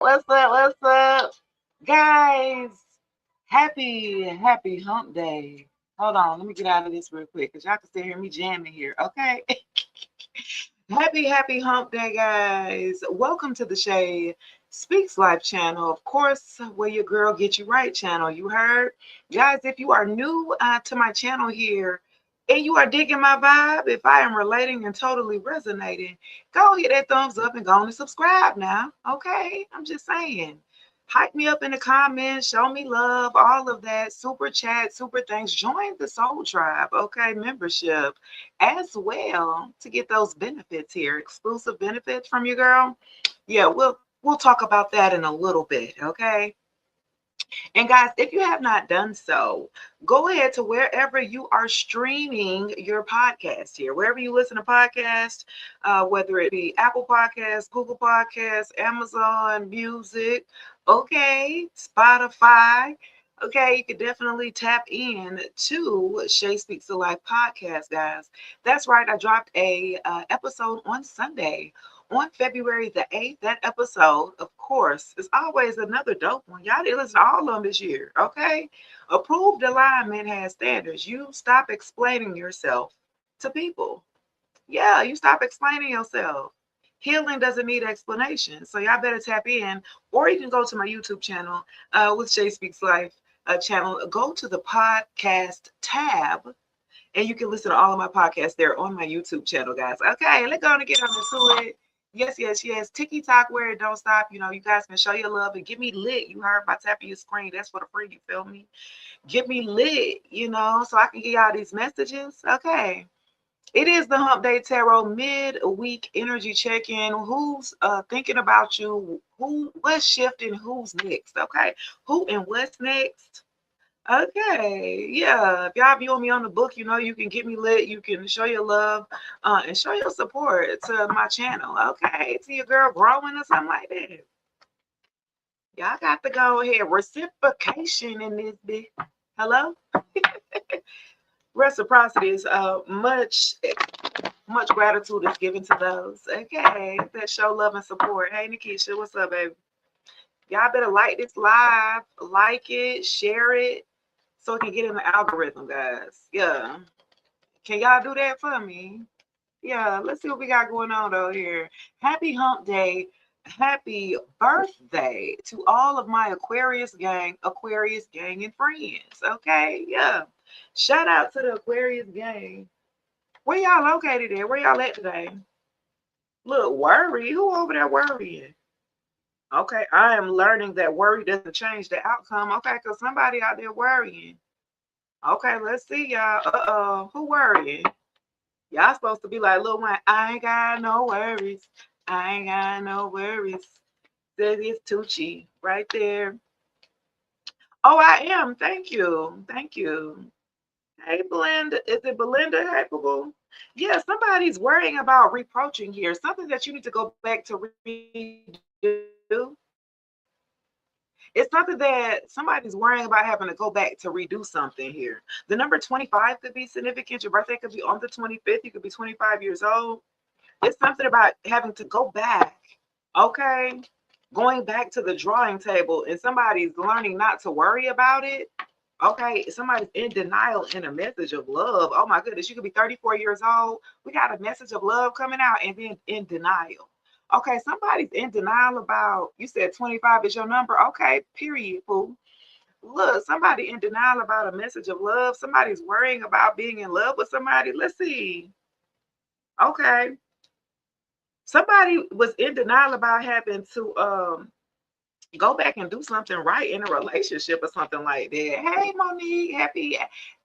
What's up? What's up, guys? Happy Hump Day. Hold on, let me get out of this real quick because y'all can still hear me jamming here. Okay. Happy Hump Day, guys. Welcome to the Shay Speaks Life channel. Of course, where your girl get you right channel. You heard? Guys, if you are new to my channel here and you are digging my vibe, if I am relating and totally resonating, go hit that thumbs up and go on and subscribe now. Okay? I'm just saying. Hype me up in the comments, show me love, all of that. Super chat, super thanks. Join the Soul Tribe, okay? Membership as well to get those benefits here, exclusive benefits from you, girl. Yeah, we'll talk about that in a little bit, okay? And guys, if you have not done so, go ahead to wherever you are streaming your podcast here, wherever you listen to podcasts, whether it be Apple Podcasts, Google Podcasts, Amazon Music, okay, Spotify. Okay, you could definitely tap in to Shay Speaks to Life podcast, guys. That's right. I dropped a episode on Sunday on February the 8th. That episode, of course, is always another dope one. Y'all didn't listen to all of them this year, okay? Approved alignment has standards. You stop explaining yourself to people. Yeah, you stop explaining yourself. Healing doesn't need explanation. So y'all better tap in, or you can go to my YouTube channel with Shay Speaks Life channel. Go to the podcast tab and you can listen to all of my podcasts there on my YouTube channel, guys. Okay, let's go and get on into it. Yes. TikTok where it don't stop. You know, you guys can show your love and get me lit. You heard by tapping your screen. That's for the free. You feel me? Get me lit, so I can get y'all these messages. Okay. It is the Hump Day Tarot midweek energy check-in. Who's thinking about you? What's shifting? Who's next? Okay. Who and what's next? Okay, yeah. If y'all view me on the book, you can get me lit. You can show your love and show your support to my channel. Okay, to your girl growing or something like that. Y'all got to go ahead. Reciprocation in this bit. Hello? Reciprocity is much gratitude is given to those. Okay, that show love and support. Hey, Nikisha, what's up, baby? Y'all better like this live, like it, share it, so it can get in the algorithm, guys. Yeah. Can y'all do that for me? Yeah, let's see what we got going on though here. Happy Hump Day. Happy birthday to all of my Aquarius gang and friends. Okay, yeah. Shout out to the Aquarius gang. Where y'all located at? Where y'all at today? Look, worry. Who over there worrying? Okay, I am learning that worry doesn't change the outcome. Okay, because somebody out there worrying. Okay, let's see y'all. Who worrying? Y'all supposed to be like Lil Wayne. I ain't got no worries. I ain't got no worries. Says it's Tucci right there. Oh, I am. Thank you. Thank you. Hey, Belinda. Is it Belinda? Hey, boo. Yeah, somebody's worrying about reproaching here. Something that you need to go back to redo. It's something that somebody's worrying about having to go back to redo something here. The number 25 could be significant. Your birthday could be on the 25th. You could be 25 years old. It's something about having to go back, okay? Going back to the drawing table, and somebody's learning not to worry about it. Okay, somebody's in denial in a message of love. Oh my goodness, you could be 34 years old. We got a message of love coming out and then in denial. Okay, somebody's in denial about, you said 25 is your number. Okay, period, fool. Look, somebody in denial about a message of love. Somebody's worrying about being in love with somebody. Let's see. Okay. Somebody was in denial about having to go back and do something right in a relationship or something like that. Hey, Monique, happy.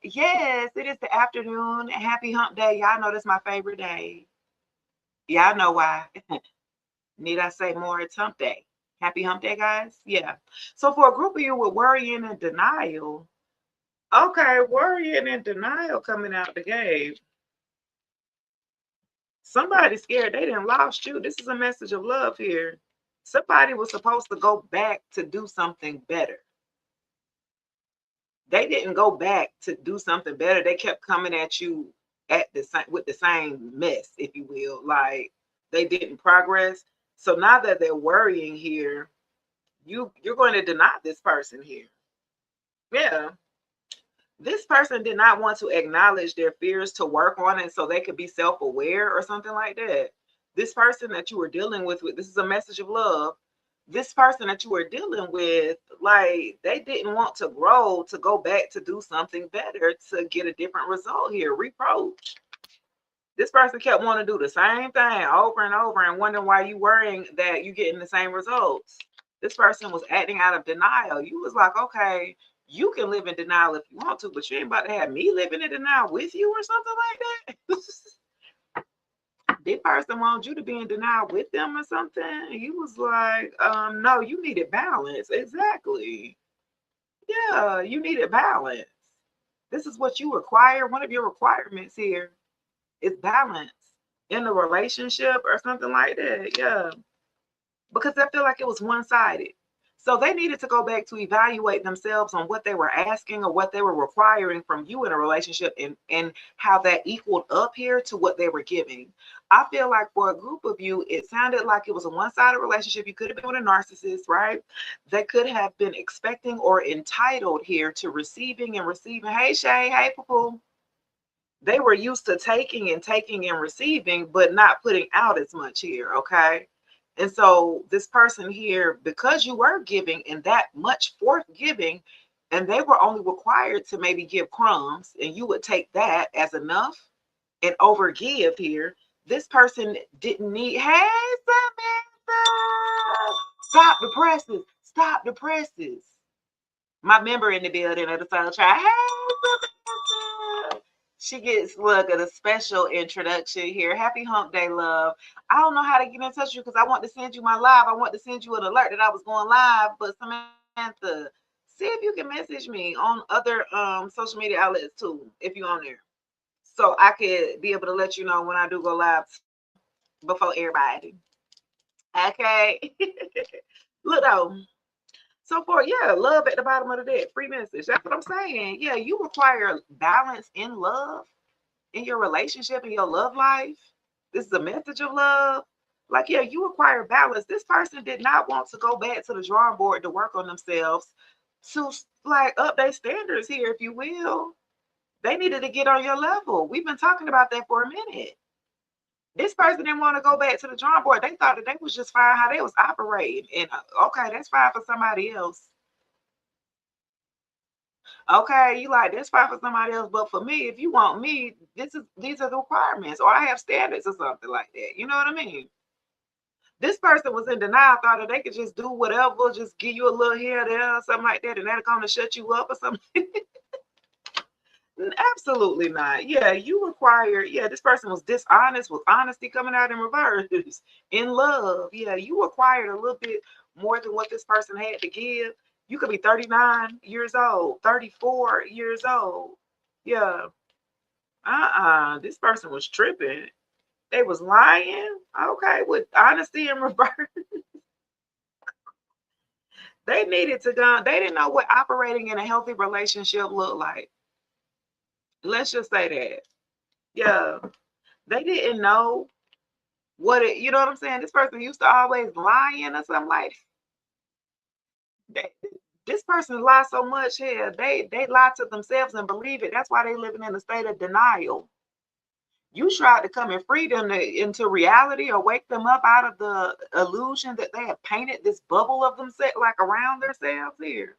Yes, it is the afternoon. Happy Hump Day. Y'all know this my favorite day. Y'all know why. Need I say more? It's Hump Day. Happy Hump Day, guys. Yeah. So for a group of you with worrying and denial, okay, worrying and denial coming out the gate. Somebody's scared they didn't lost you. This is a message of love here. Somebody was supposed to go back to do something better. They didn't go back to do something better. They kept coming at you at the same with the same mess, if you will. Like they didn't progress. So now that they're worrying here, you're going to deny this person here. Yeah. This person did not want to acknowledge their fears to work on it so they could be self-aware or something like that. This person that you were dealing with, this is a message of love. This person that you were dealing with, like, they didn't want to grow, to go back to do something better, to get a different result here. Reproach. This person kept wanting to do the same thing over and over and wondering why you worrying that you're getting the same results. This person was acting out of denial. You was like, okay, you can live in denial if you want to, but you ain't about to have me living in denial with you or something like that. This person wants you to be in denial with them or something. You was like, no, you needed balance. Exactly. Yeah, you needed balance. This is what you require. One of your requirements here is balance in the relationship or something like that. Yeah. Because I feel like it was one-sided. So they needed to go back to evaluate themselves on what they were asking or what they were requiring from you in a relationship, and how that equaled up here to what they were giving. I feel like for a group of you, it sounded like it was a one-sided relationship. You could have been with a narcissist, right? They could have been expecting or entitled here to receiving and receiving. Hey, Shay. Hey, Poo. They were used to taking and receiving, but not putting out as much here, okay? And so this person here, because you were giving and that much forth giving, and they were only required to maybe give crumbs, and you would take that as enough and overgive here. This person didn't need, hey, Samantha, stop the presses, stop the presses. My member in the building of the Soul Tribe, hey, Samantha. She gets, look, at a special introduction here. Happy Hump Day, love. I don't know how to get in touch with you because I want to send you my live. I want to send you an alert that I was going live, but Samantha, see if you can message me on other social media outlets too, if you're on there, so I could be able to let you know when I do go live before everybody. Okay. Look though. So for, yeah, love at the bottom of the deck, free message. That's what I'm saying. Yeah, you require balance in love, in your relationship, in your love life. This is a message of love. Like, yeah, you require balance. This person did not want to go back to the drawing board to work on themselves, to like up their standards here, if you will. They needed to get on your level. We've been talking about that for a minute. This person didn't want to go back to the drawing board. They thought that they was just fine how they was operating. And okay, that's fine for somebody else. Okay, you like, that's fine for somebody else, but for me, if you want me, these are the requirements, or I have standards or something like that. You know what I mean? This person was in denial, thought that they could just do whatever, just give you a little here, there, or something like that, and that'll come to shut you up or something. Absolutely not. Yeah, you require, yeah, this person was dishonest with honesty coming out in reverse. In love. Yeah, you required a little bit more than what this person had to give. You could be 39 years old, 34 years old. Yeah. This person was tripping. They was lying. Okay, with honesty in reverse. They needed to go. They didn't know what operating in a healthy relationship looked like. Let's just say that. Yeah. They didn't know what it, you know what I'm saying? This person used to always lying or something like that. This person lied so much here. They lie to themselves and believe it. That's why they living in a state of denial. You tried to come and free them into reality, or wake them up out of the illusion that they have painted this bubble of themselves, like around themselves here.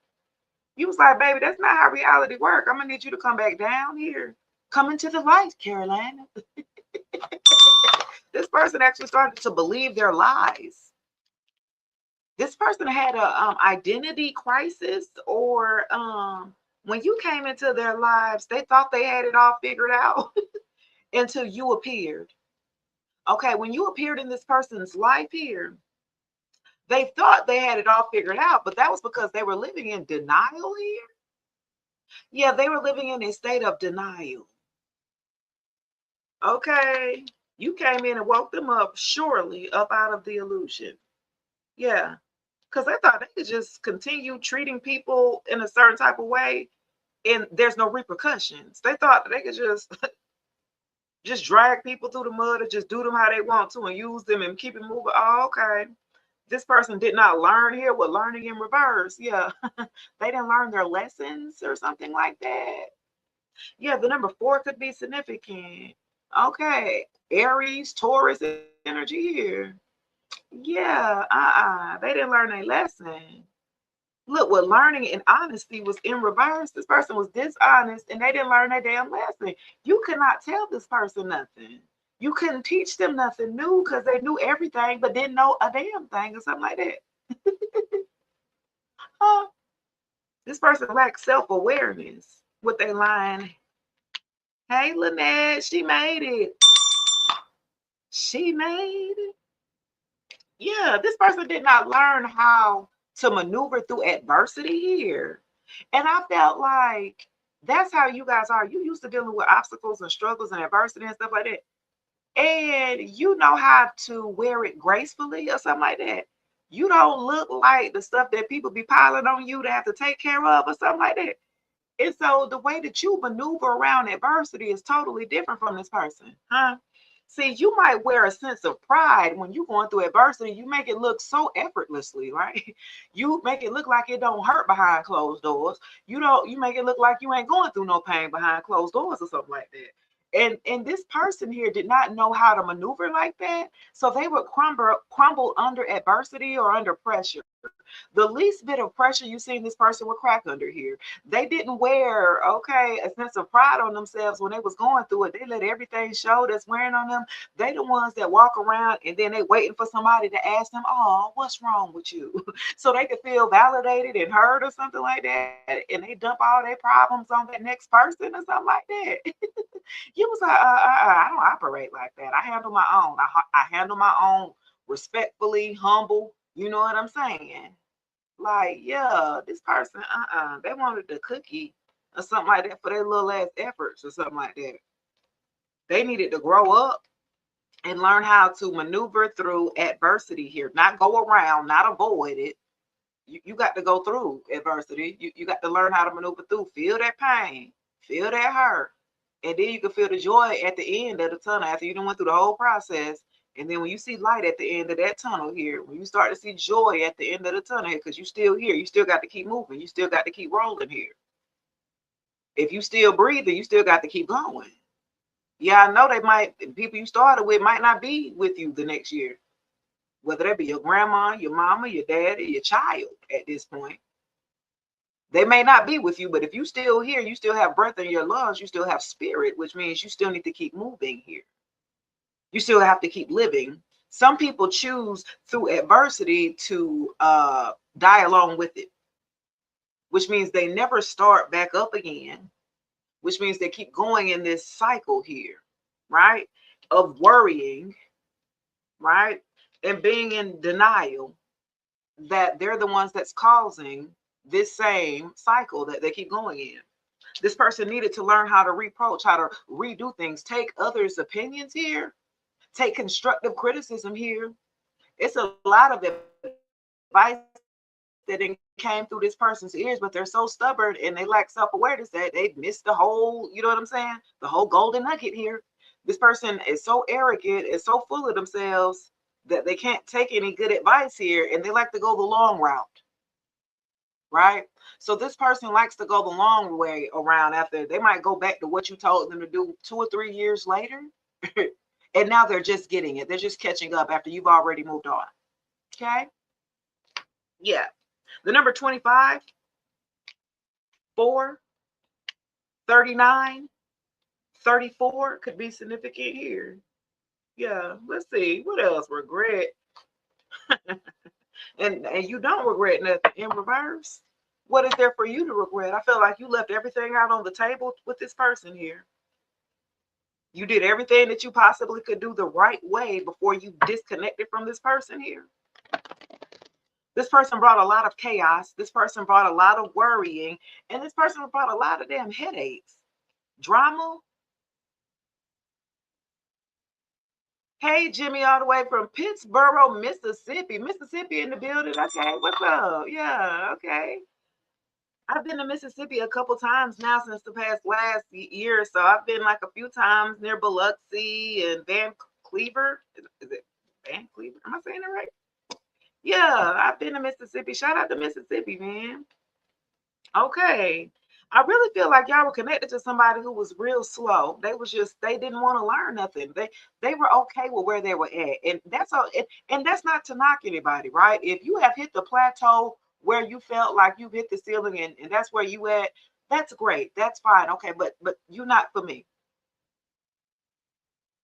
You was like, baby, that's not how reality works. I'm gonna need you to come back down here. Come into the light, Carolina. This person actually started to believe their lies. This person had a identity crisis, or when you came into their lives, they thought they had it all figured out until you appeared. Okay, when you appeared in this person's life here, they thought they had it all figured out, but that was because they were living in denial here. Yeah, they were living in a state of denial. Okay, you came in and woke them up, surely up out of the illusion. Yeah, because they thought they could just continue treating people in a certain type of way and there's no repercussions. They thought that they could just drag people through the mud or just do them how they want to and use them and keep it moving. Oh, okay. This person did not learn here with learning in reverse. Yeah. They didn't learn their lessons or something like that. Yeah, the number 4 could be significant. Okay. Aries, Taurus energy here. Yeah, they didn't learn their lesson. Look, what learning and honesty was in reverse. This person was dishonest and they didn't learn their damn lesson. You could not tell this person nothing. You couldn't teach them nothing new because they knew everything but didn't know a damn thing or something like that. Huh? This person lacks self-awareness with their line. Hey, Lynette, she made it. She made it. Yeah, this person did not learn how to maneuver through adversity here. And I felt like that's how you guys are. You used to dealing with obstacles and struggles and adversity and stuff like that. And you know how to wear it gracefully or something like that. You don't look like the stuff that people be piling on you to have to take care of or something like that. And so the way that you maneuver around adversity is totally different from this person, huh? See, you might wear a sense of pride when you're going through adversity. You make it look so effortlessly, right? You make it look like it don't hurt behind closed doors. You make it look like you ain't going through no pain behind closed doors or something like that. And this person here did not know how to maneuver like that. So they would crumble under adversity or under pressure. The least bit of pressure you seen this person would crack under here. They didn't wear, okay, a sense of pride on themselves when they was going through it. They let everything show that's wearing on them. They the ones that walk around and then they waiting for somebody to ask them, oh, what's wrong with you? So they could feel validated and heard or something like that. And they dump all their problems on that next person or something like that. You was like, I don't operate like that. I handle my own. I handle my own respectfully, humble. You know what I'm saying? Like, yeah, this person, they wanted the cookie or something like that for their little ass efforts or something like that. They needed to grow up and learn how to maneuver through adversity here, not go around, not avoid it. You got to go through adversity. You got to learn how to maneuver through, feel that pain, feel that hurt. And then you can feel the joy at the end of the tunnel after you done went through the whole process. And then when you see light at the end of that tunnel here, when you start to see joy at the end of the tunnel here, because you still here, you still got to keep moving. You still got to keep rolling here. If you still breathing, you still got to keep going. Yeah, I know people you started with might not be with you the next year. Whether that be your grandma, your mama, your daddy, your child at this point. They may not be with you, but if you still here, you still have breath in your lungs, you still have spirit, which means you still need to keep moving here. You still have to keep living. Some people choose through adversity to die along with it, which means they never start back up again, which means they keep going in this cycle here, right? Of worrying, right? And being in denial that they're the ones that's causing this same cycle that they keep going in. This person needed to learn how to reproach, how to redo things, take others' opinions here, take constructive criticism here. It's a lot of advice that came through this person's ears, but they're so stubborn and they lack self-awareness that they missed the whole, you know what I'm saying? The whole golden nugget here. This person is so arrogant, is so full of themselves that they can't take any good advice here, and they like to go the long route, right? So this person likes to go the long way around after they might go back to what you told them to do 2 or 3 years later. And now they're just getting it. They're just catching up after you've already moved on. Okay. Yeah. The number 25, 4, 39, 34 could be significant here. Yeah. Let's see. What else? Regret. and you don't regret nothing in reverse. What is there for you to regret? I feel like you left everything out on the table with this person here. You did everything that you possibly could do the right way before you disconnected from this person here. This person brought a lot of chaos. This person brought a lot of worrying. And this person brought a lot of damn headaches. Drama. Hey, Jimmy, all the way from Pittsburgh, Mississippi. Mississippi in the building. Okay, what's up? Yeah, okay. I've been to Mississippi a couple times now since the past last year. So I've been like a few times near Biloxi and Van Cleaver. Is it Van Cleaver? Am I saying it right? Yeah, I've been to Mississippi. Shout out to Mississippi, man. Okay. I really feel like y'all were connected to somebody who was real slow. They was just they didn't want to learn nothing. They were okay with where they were at. And that's all and that's not to knock anybody, right? If you have hit the plateau where you felt like you hit the ceiling and that's where you at, that's great. That's fine. Okay, but you're not for me.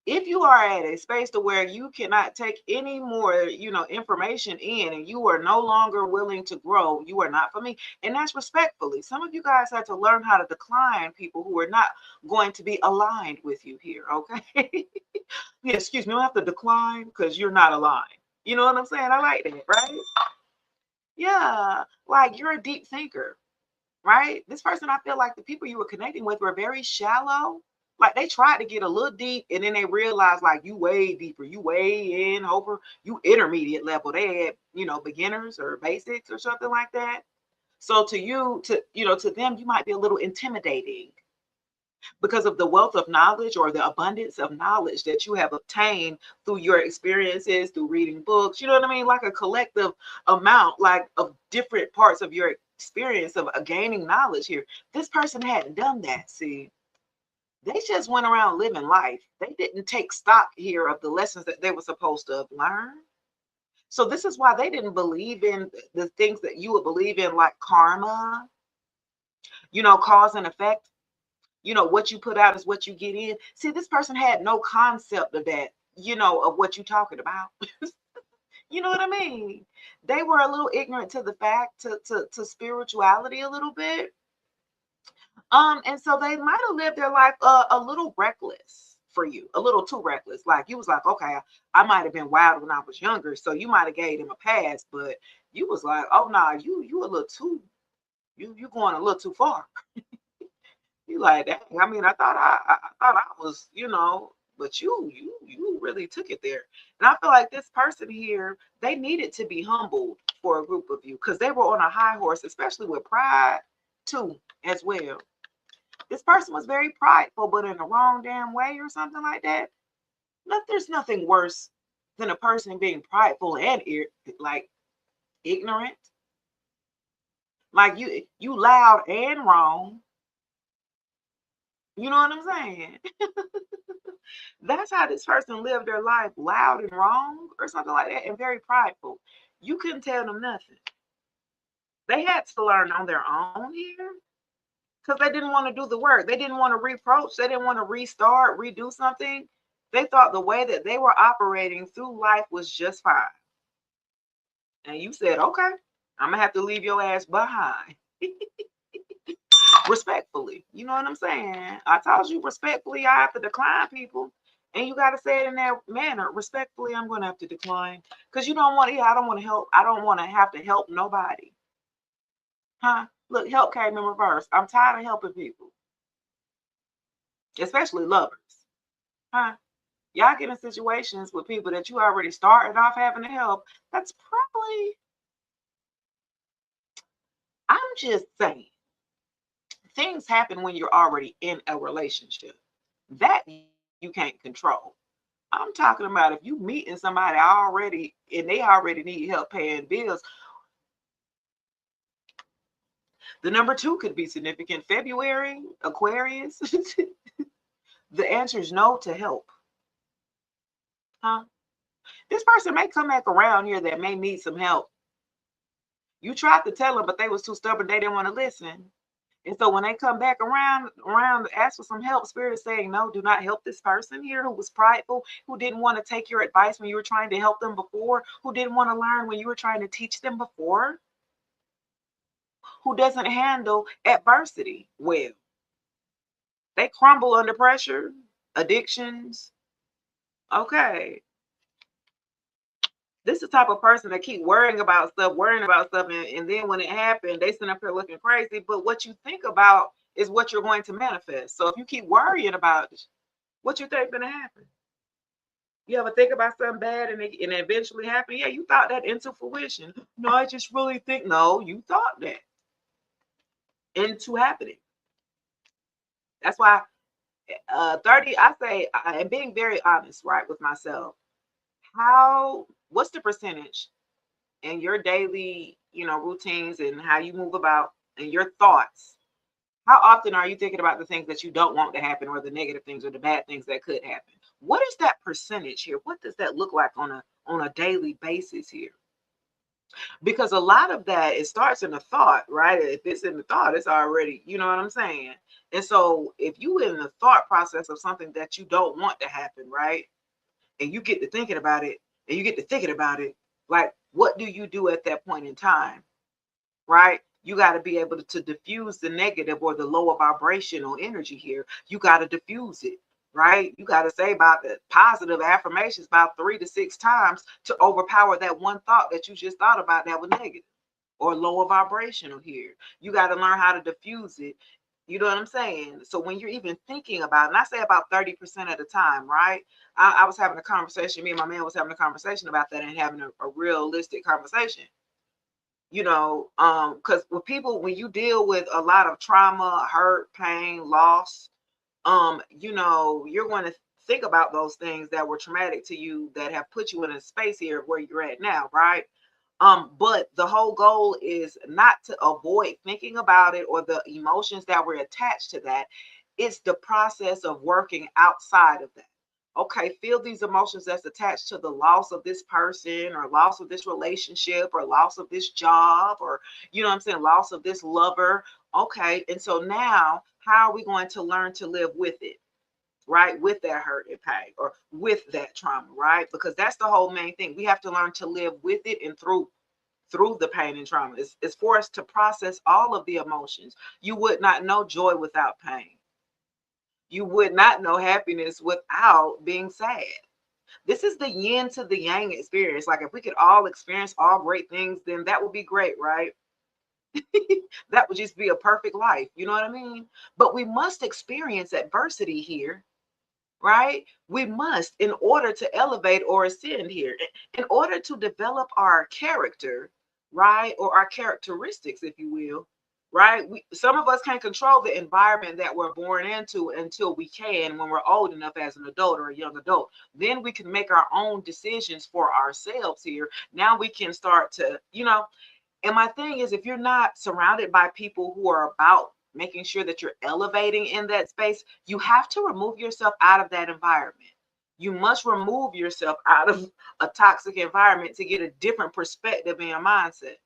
If you are at a space to where you cannot take any more, information in and you are no longer willing to grow, you are not for me. And that's respectfully. Some of you guys have to learn how to decline people who are not going to be aligned with you here. Okay. Yeah, excuse me, I have to decline because you're not aligned. You know what I'm saying? I like that, right? Yeah. Like you're a deep thinker, right? This person, I feel like the people you were connecting with were very shallow. Like they tried to get a little deep and then they realized like you way deeper, you way in over, you intermediate level. They had, beginners or basics or something like that. So to you, to them, you might be a little intimidating because of the wealth of knowledge or the abundance of knowledge that you have obtained through your experiences, through reading books, you know what I mean? Like a collective amount, like of different parts of your experience of gaining knowledge here. This person hadn't done that. See, they just went around living life. They didn't take stock here of the lessons that they were supposed to have learned. So this is why they didn't believe in the things that you would believe in, like karma, cause and effect. What you put out is what you get in. See, this person had no concept of that, of what you're talking about. You know what I mean? They were a little ignorant to the fact to spirituality a little bit. And so they might have lived their life a little reckless for you, a little too reckless. Like you was like, okay, I might have been wild when I was younger, so you might have gave them a pass, but you was like, oh no, you a little too, you going a little too far. You like that? I mean, I thought I was, but you really took it there. And I feel like this person here, they needed to be humbled for a group of you because they were on a high horse, especially with pride too, as well. This person was very prideful, but in the wrong damn way or something like that. There's nothing worse than a person being prideful and like ignorant. Like you loud and wrong. You know what I'm saying? That's how this person lived their life, loud and wrong or something like that, and very prideful. You couldn't tell them nothing. They had to learn on their own here because they didn't want to do the work. They didn't want to reproach. They didn't want to restart, redo something. They thought the way that they were operating through life was just fine. And you said, okay, I'm going to have to leave your ass behind. Respectfully. You know what I'm saying? I told you respectfully, I have to decline people. And you got to say it in that manner. Respectfully, I'm going to have to decline. Because you don't want to, I don't want to help. I don't want to have to help nobody. Huh? Look, help came in reverse. I'm tired of helping people, especially lovers. Huh? Y'all get in situations with people that you already started off having to help. That's probably, I'm just saying, things happen when you're already in a relationship. That you can't control. I'm talking about if you meeting somebody already and they already need help paying bills. The number 2 could be significant. February, Aquarius. The answer is no to help. Huh? This person may come back around here that may need some help. You tried to tell them, but they was too stubborn. They didn't want to listen. And so when they come back around to ask for some help, Spirit is saying, no, do not help this person here who was prideful, who didn't want to take your advice when you were trying to help them before, who didn't want to learn when you were trying to teach them before, who doesn't handle adversity well. They crumble under pressure, addictions. Okay. This is the type of person that keep worrying about stuff, and then when it happened, they sit up here looking crazy. But what you think about is what you're going to manifest. So if you keep worrying about it, what you think gonna happen? You ever think about something bad and it eventually happen? Yeah, you thought that into fruition. No, I just really think, no, you thought that into happening. That's why 30, I say, and being very honest, right, with myself, what's the percentage in your daily, routines and how you move about and your thoughts, how often are you thinking about the things that you don't want to happen or the negative things or the bad things that could happen? What is that percentage here? What does that look like on a daily basis here? Because a lot of that, it starts in the thought, right? If it's in the thought, it's already, you know what I'm saying? And so if you in the thought process of something that you don't want to happen, right? And you get to thinking about it and you get to thinking about it, like what do you do at that point in time? Right? You got to be able to diffuse the negative or the lower vibrational energy here. You got to diffuse it, right? You got to say about the positive affirmations about 3 to 6 times to overpower that one thought that you just thought about that was negative or lower vibrational here. You got to learn how to diffuse it. You know what I'm saying? So when you're even thinking about, and I say about 30% of the time, right? I was having a conversation, me and my man was having a conversation about that and having a realistic conversation. Because with people, when you deal with a lot of trauma, hurt, pain, loss, you're going to think about those things that were traumatic to you that have put you in a space here where you're at now, right? But the whole goal is not to avoid thinking about it or the emotions that were attached to that. It's the process of working outside of that. Okay, feel these emotions that's attached to the loss of this person or loss of this relationship or loss of this job or, I'm saying, loss of this lover. Okay, and so now how are we going to learn to live with it? Right, with that hurt and pain or with that trauma, right? Because that's the whole main thing. We have to learn to live with it and through the pain and trauma. It's for us to process all of the emotions. You would not know joy without pain. You would not know happiness without being sad. This is the yin to the yang experience. Like if we could all experience all great things, then that would be great, right? That would just be a perfect life. You know what I mean? But we must experience adversity here, right? We must, in order to elevate or ascend here, in order to develop our character, right? Or our characteristics, if you will, right? Some of us can't control the environment that we're born into until we can when we're old enough as an adult or a young adult. Then we can make our own decisions for ourselves here. Now we can start to, and my thing is, if you're not surrounded by people who are about making sure that you're elevating in that space, you have to remove yourself out of that environment. You must remove yourself out of a toxic environment to get a different perspective in your mindset.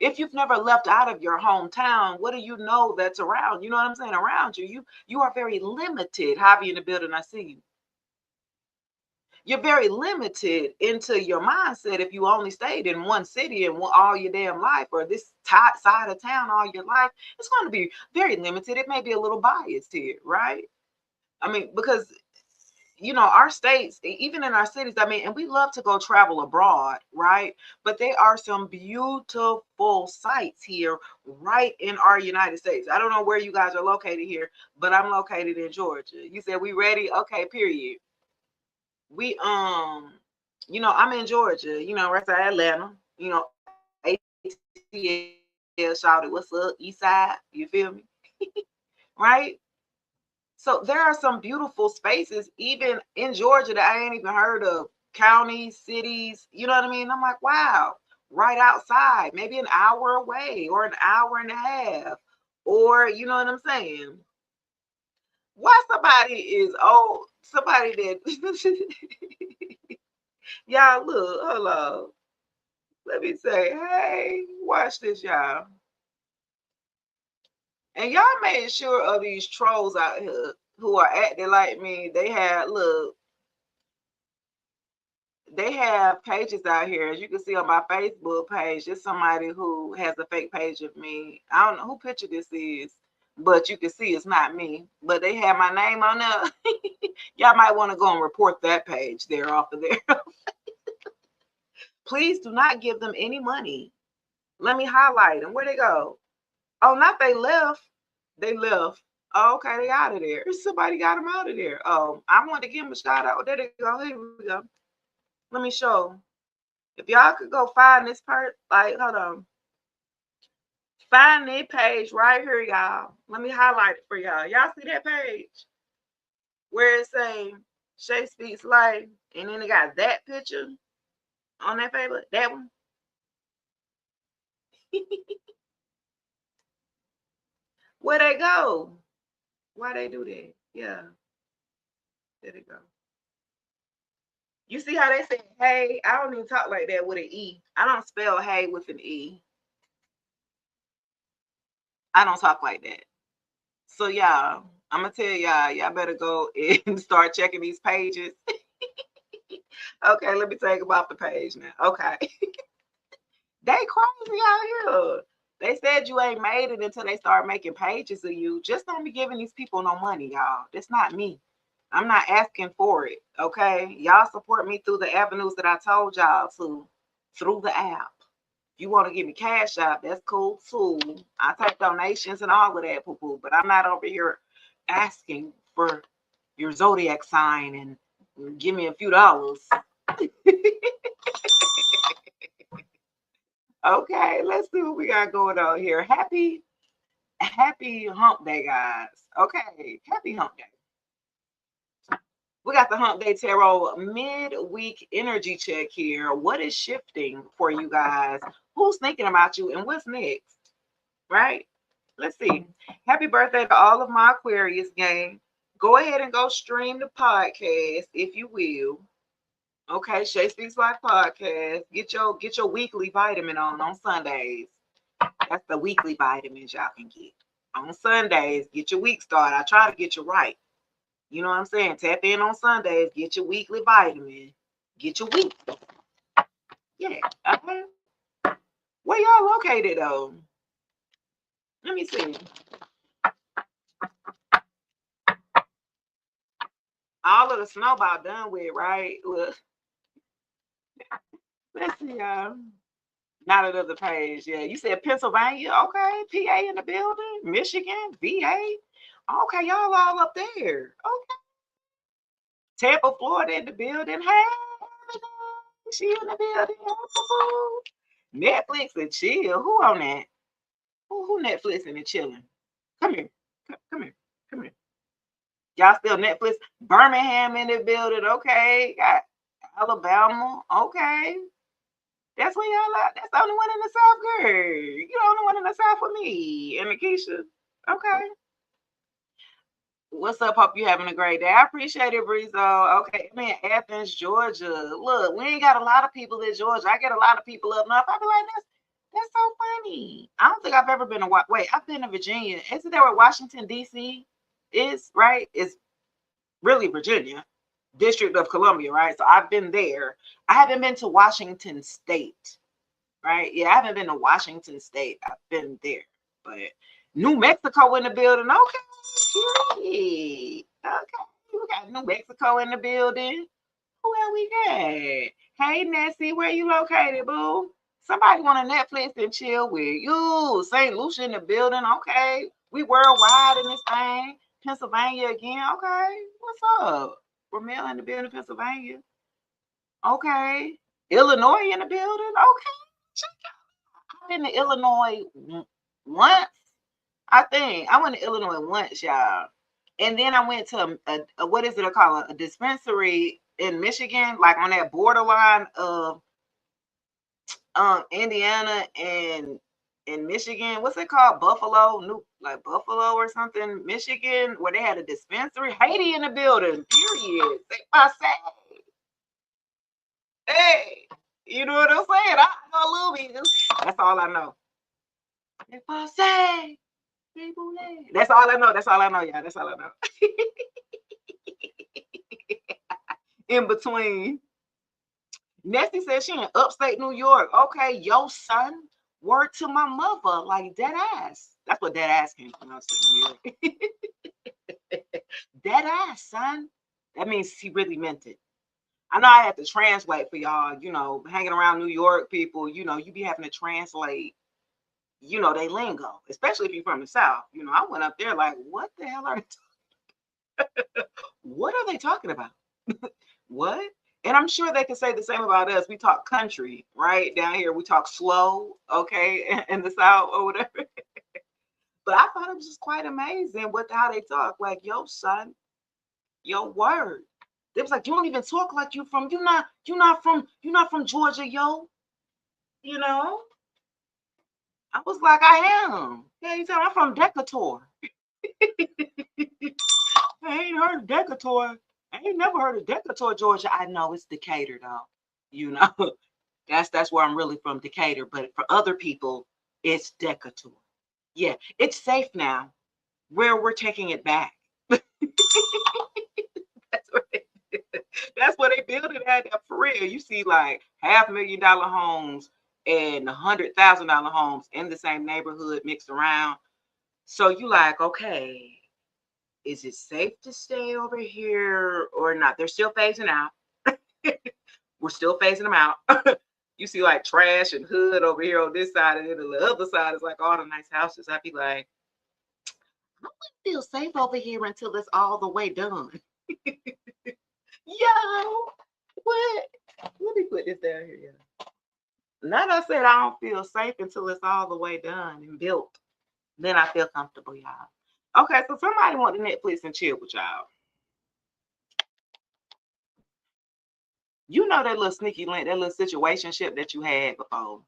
If you've never left out of your hometown, what do you know that's around? You know what I'm saying? Around you. You are very limited. Javi in the building, I see you. You're very limited into your mindset if you only stayed in one city and all your damn life or this side of town all your life. It's going to be very limited. It may be a little biased here, right? I mean, because our states, even in our cities, I mean, and we love to go travel abroad, right? But there are some beautiful sites here right in our United States. I don't know where you guys are located here, but I'm located in Georgia. You said we ready? Okay, period. We I'm in Georgia, right side Atlanta, ATL, shout it, what's up, east side, you feel me? Right? So there are some beautiful spaces even in Georgia that I ain't even heard of, counties, cities, you know what I mean? I'm like, wow, right outside, maybe an hour away or an hour and a half, or you know what I'm saying? Why somebody is old, somebody that y'all look, hold on. Let me say, hey, watch this, y'all. And y'all made sure of these trolls out here who are acting like me. They have pages out here. As you can see on my Facebook page, there's somebody who has a fake page of me. I don't know who picture this is, but you can see it's not me. But they have my name on there. Y'all might want to go and report that page there off of there. Please do not give them any money. Let me highlight them. Where they go? Oh, not they left. They left. Oh, okay, they out of there. Somebody got them out of there. Oh, I wanted to give them a shout out. There they go. Here we go. Let me show. If y'all could go find this part, like, hold on. Find this page right here, y'all. Let me highlight it for y'all. Y'all see that page? Where it say Shay Speaks Life, and then it got that picture on that paper. That one. Where they go? Why they do that? Yeah, there they go. You see how they say hey? I don't even talk like that with an E. I don't spell hey with an E. I don't talk like that. So y'all, I'm gonna tell y'all better go and start checking these pages. Okay, let me take them off the page now. Okay. They crazy out here. They said you ain't made it until they start making pages of you. Just don't be giving these people no money, y'all. That's not me. I'm not asking for it. Okay. Y'all support me through the avenues that I told y'all to, through the app. If you want to give me cash out, that's cool too. I take donations and all of that, poo-poo, but I'm not over here asking for your zodiac sign and give me a few dollars. Okay, let's see what we got going on here. Happy hump day, guys. Okay, happy hump day. We got the Hump Day Tarot midweek energy check here. What is shifting for you guys? Who's thinking about you and what's next? Right? Let's see. Happy birthday to all of my Aquarius gang. Go ahead and go stream the podcast if you will. Okay, Shay Speaks Life podcast. Get your weekly vitamin on Sundays. That's the weekly vitamins y'all can get. On Sundays, get your week started. I try to get you right. You know what I'm saying? Tap in on Sundays, get your weekly vitamin, get your week. Yeah. Where y'all located though? Let me see. All of the snow about done with, right? Look, let's see, y'all. Not another page. Yeah, you said Pennsylvania. Okay, PA in the building. Michigan, VA. Okay, y'all all up there. Okay. Tampa, Florida in the building. Hey, she in the building. Netflix and chill. Who on that? Who Netflixing and chilling? Come here. Come here. Come here. Y'all still Netflix? Birmingham in the building. Okay. Got Alabama. Okay. That's where y'all at. That's the only one in the South, girl. You the only one in the South for me and Makisha. Okay. What's up? Hope you having a great day. I appreciate it, Breezo. Okay, I'm in Athens, Georgia. Look, we ain't got a lot of people in Georgia. I get a lot of people up north. I be like, that's so funny. I don't think I've ever been to wait. I've been to Virginia. Isn't that where Washington D.C. is? Right? It's really Virginia, District of Columbia, right? So I've been there. I haven't been to Washington State, right? Yeah, I haven't been to Washington State. I've been there, but New Mexico in the building. Okay, okay, we got New Mexico in the building. Who else we got? Hey, Nessie, where you located, boo? Somebody want to Netflix and chill with you. St. Lucia in the building. Okay, we worldwide in this thing. Pennsylvania again. Okay, what's up? Ramel in the building, Pennsylvania. Okay, Illinois in the building. Okay, I've been to Illinois once. I think I went to Illinois once, y'all. And then I went to a what is it called? A dispensary in Michigan, like on that borderline of Indiana and Michigan. What's it called? Buffalo, New like Buffalo or something, Michigan, where they had a dispensary. Haiti in the building, period. Say my say. Hey, you know what I'm saying? I know a little bit. That's all I know. If I say, that's all I know. That's all I know, y'all. That's all I know. In between. Nessie says she in upstate New York. Okay, yo, son. Word to my mother, like dead ass. That's what dead ass came from upstate New York. Dead ass, son. That means he really meant it. I know I had to translate for y'all, hanging around New York people, you be having to translate, they lingo, especially if you're from the South. I went up there like, what the hell are what are they talking about? What? And I'm sure they can say the same about us. We talk country, right? Down here, we talk slow, okay, in the South or whatever. But I thought it was just quite amazing how they talk. Like, yo, son, yo, word. They was like, you don't even talk like you're not from Georgia, yo. You know? I was like, I am. Yeah, you tell me I'm from Decatur. I ain't heard of Decatur. I ain't never heard of Decatur, Georgia. I know it's Decatur though. You know, that's where I'm really from, Decatur. But for other people, it's Decatur. Yeah, it's safe now. Where we're taking it back. That's where they, that's where they build it at for real. You see like $500,000 homes and $100,000 homes in the same neighborhood mixed around. So you like, okay, is it safe to stay over here or not? They're still phasing out. We're still phasing them out. You see like trash and hood over here on this side, and then the other side is like all the nice houses. I'd be like, I wouldn't feel safe over here until it's all the way done. Yo, what? Let me put this down here. Yeah. Now that I said I don't feel safe until it's all the way done and built, then I feel comfortable, y'all. Okay, so somebody want to Netflix and chill with y'all. You know that little sneaky link, that little situationship that you had before.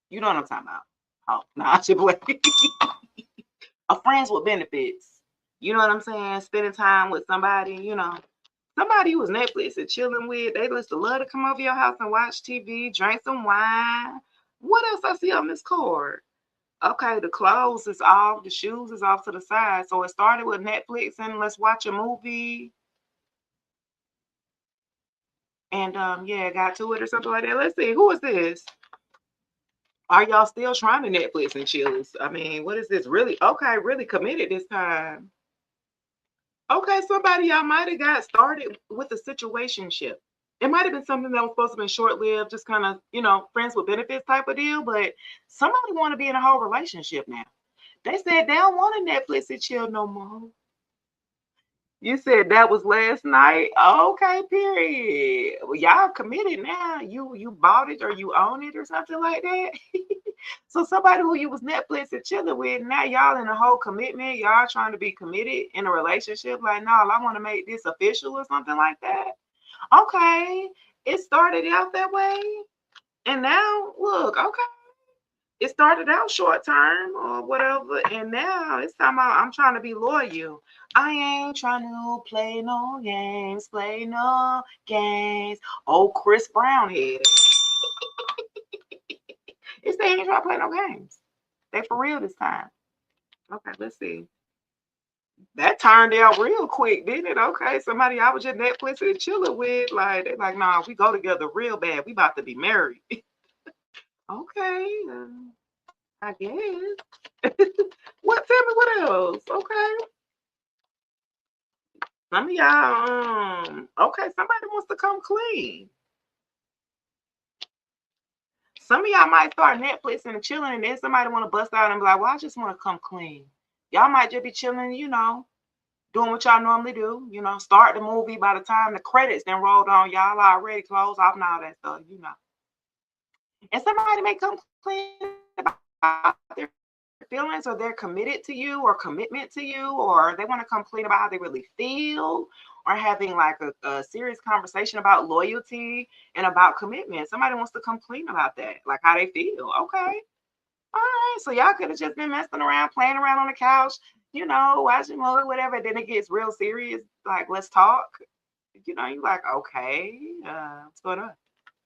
You know what I'm talking about. Oh, no, I should play. A friends with benefits. You know what I'm saying? Spending time with somebody, you know. Somebody who was Netflix and chilling with, they used to love to come over your house and watch TV, drink some wine. What else I see on this card? Okay, the clothes is off, the shoes is off to the side. So it started with Netflix and let's watch a movie. And yeah, got to it or something like that. Let's see, who is this? Are y'all still trying to Netflix and chill? I mean, what is this? Really? Okay, really committed this time. Okay, somebody y'all might have got started with a situationship. It might have been something that was supposed to be short-lived, just kind of, you know, friends with benefits type of deal, but somebody want to be in a whole relationship now. They said they don't want to Netflix and chill no more. You said that was last night. Okay, period. Well, y'all committed now. You bought it or you own it or something like that. So somebody who you was Netflix and chilling with, now y'all in a whole commitment. Y'all trying to be committed in a relationship. Like, no, I want to make this official or something like that. Okay, it started out that way, and now look, okay, it started out short term or whatever, and now it's time I'm trying to be loyal. I ain't trying to play no games, play no games. Oh, Chris Brown head. It's they ain't trying to play no games. They for real this time. Okay, let's see. That turned out real quick, didn't it? Okay, somebody I was just Netflix and chilling with, like they like, nah, we go together real bad. We about to be married. Okay, I guess. What? Tell me what else? Okay. Some of y'all, okay, somebody wants to come clean. Some of y'all might start Netflix and chilling, and then somebody want to bust out and be like, well, I just want to come clean. Y'all might just be chilling, you know, doing what y'all normally do, you know, start the movie. By the time the credits then rolled on, y'all already closed off and all that stuff, you know. And somebody may come clean about their feelings or they're committed to you or commitment to you, or they want to come clean about how they really feel, or having like a serious conversation about loyalty and about commitment. Somebody wants to come clean about that, like how they feel. Okay. All right. So y'all could have just been messing around, playing around on the couch, you know, watching movie, whatever. Then it gets real serious. Like, let's talk. You know, you're like, okay, what's going on?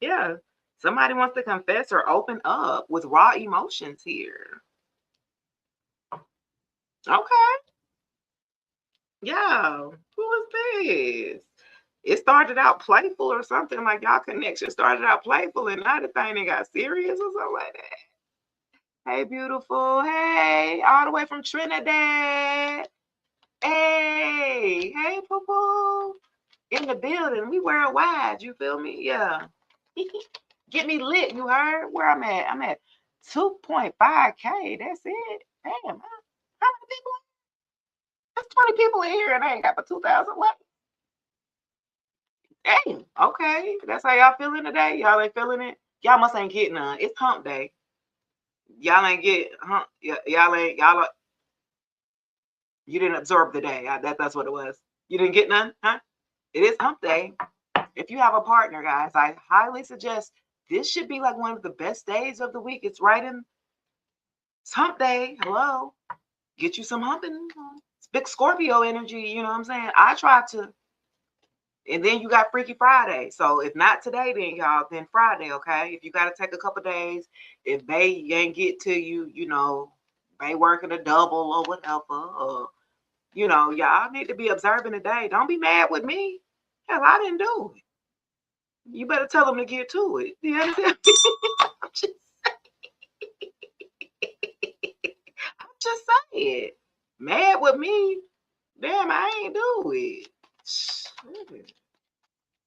Yeah. Somebody wants to confess or open up with raw emotions here. Okay. Yeah. Who is this? It started out playful or something, like y'all connection started out playful and now the thing they got serious or something like that. Hey, beautiful. Hey, all the way from Trinidad. Hey, poo poo. In the building. We worldwide. You feel me? Yeah. Get me lit. You heard? Where I'm at? I'm at 2.5K. That's it. Damn. How many people? There's 20 people in here and I ain't got but 2,000 left. Dang. Okay. That's how y'all feeling today? Y'all ain't feeling it? Y'all must ain't getting none. It's hump day. Y'all ain't get hump. Y'all you didn't absorb the day. That's what it was. You didn't get none, huh? It is hump day. If you have a partner, guys, I highly suggest this should be like one of the best days of the week. It's right in It's hump day. Hello. Get you some humping. It's big Scorpio energy. You know what I'm saying? I try to. And then you got Freaky Friday. So if not today, then y'all, then Friday, okay? If you got to take a couple days, if they ain't get to you, you know, they working a double or whatever, or, you know, y'all need to be observing the day. Don't be mad with me. Hell, I didn't do it. You better tell them to get to it. You understand? I'm just saying. Mad with me. Damn, I ain't do it.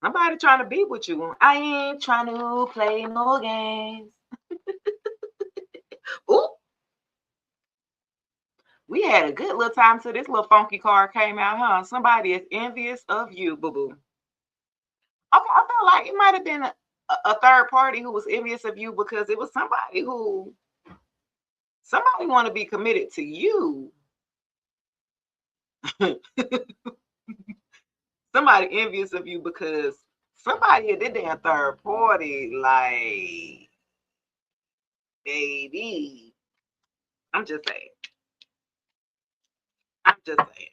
Somebody trying to be with you. I ain't trying to play no games. Ooh, we had a good little time till this little funky card came out, huh? Somebody is envious of you, boo-boo. Okay, I felt like it might have been a third party who was envious of you because it was somebody want to be committed to you. Somebody envious of you because somebody at the damn third party, like, baby. I'm just saying. I'm just saying.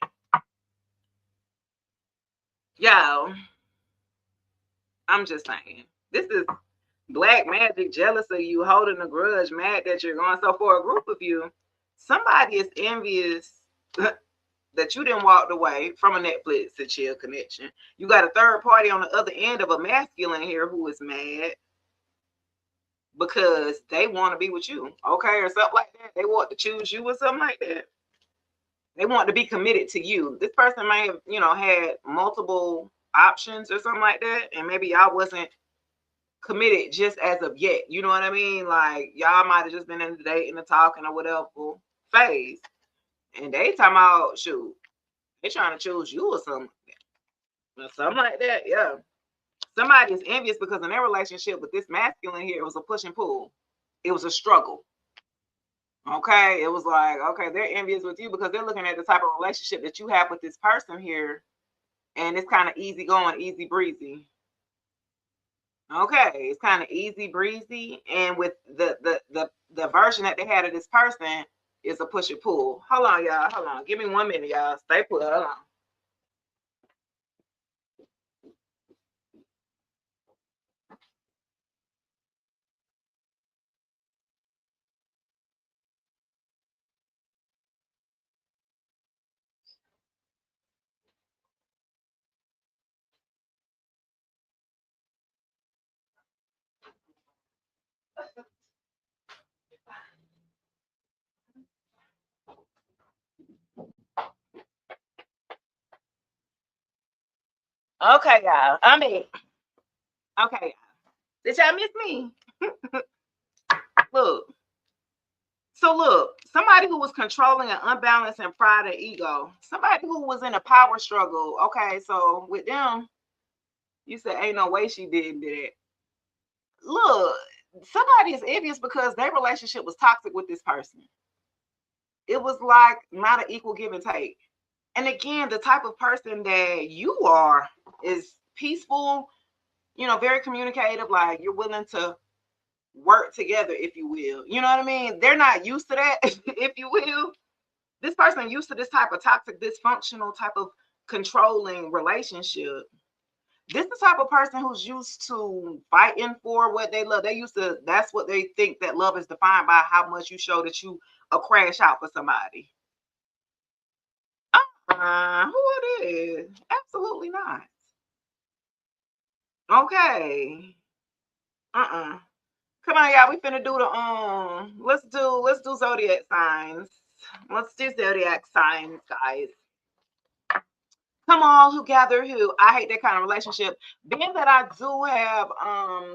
Yo, I'm just saying. This is black magic, jealous of you, holding a grudge, mad that you're going. So for a group of you, somebody is envious that you didn't walk away from a Netflix and chill connection. You got a third party on the other end of a masculine here who is mad because they want to be with you, okay, or something like that. They want to choose you or something like that. They want to be committed to you. This person may have, you know, had multiple options or something like that, and maybe y'all wasn't committed just as of yet. You know what I mean? Like y'all might have just been in the dating, the talking, or whatever phase, and they talking about shoot, they trying to choose you or something like that. Yeah, somebody is envious because in their relationship with this masculine here, it was a push and pull. It was a struggle. Okay, it was like, okay, they're envious with you because they're looking at the type of relationship that you have with this person here, and it's kind of easy going, easy breezy. Okay, it's kind of easy breezy, and with the version that they had of this person is a push and pull. Hold on, y'all. Hold on. Give me 1 minute, y'all. Stay put. Hold on. Okay, y'all. I'm in. Okay, did y'all miss me? Look. So look, somebody who was controlling and unbalanced in pride and ego, somebody who was in a power struggle. Okay, so with them, you said ain't no way she did that. Look, somebody is envious because their relationship was toxic with this person. It was like not an equal give and take. And again, the type of person that you are is peaceful, you know, very communicative, like you're willing to work together, if you will. You know what I mean? They're not used to that, if you will. This person used to this type of toxic, dysfunctional type of controlling relationship. This is the type of person who's used to fighting for what they love. They used to, that's what they think that love is defined by, how much you show that you a crash out for somebody. Who it is? Absolutely not. Okay. Come on, y'all. We finna do the let's do zodiac signs. Let's do zodiac signs, guys. Come on, who gather who? I hate that kind of relationship. Being that I do have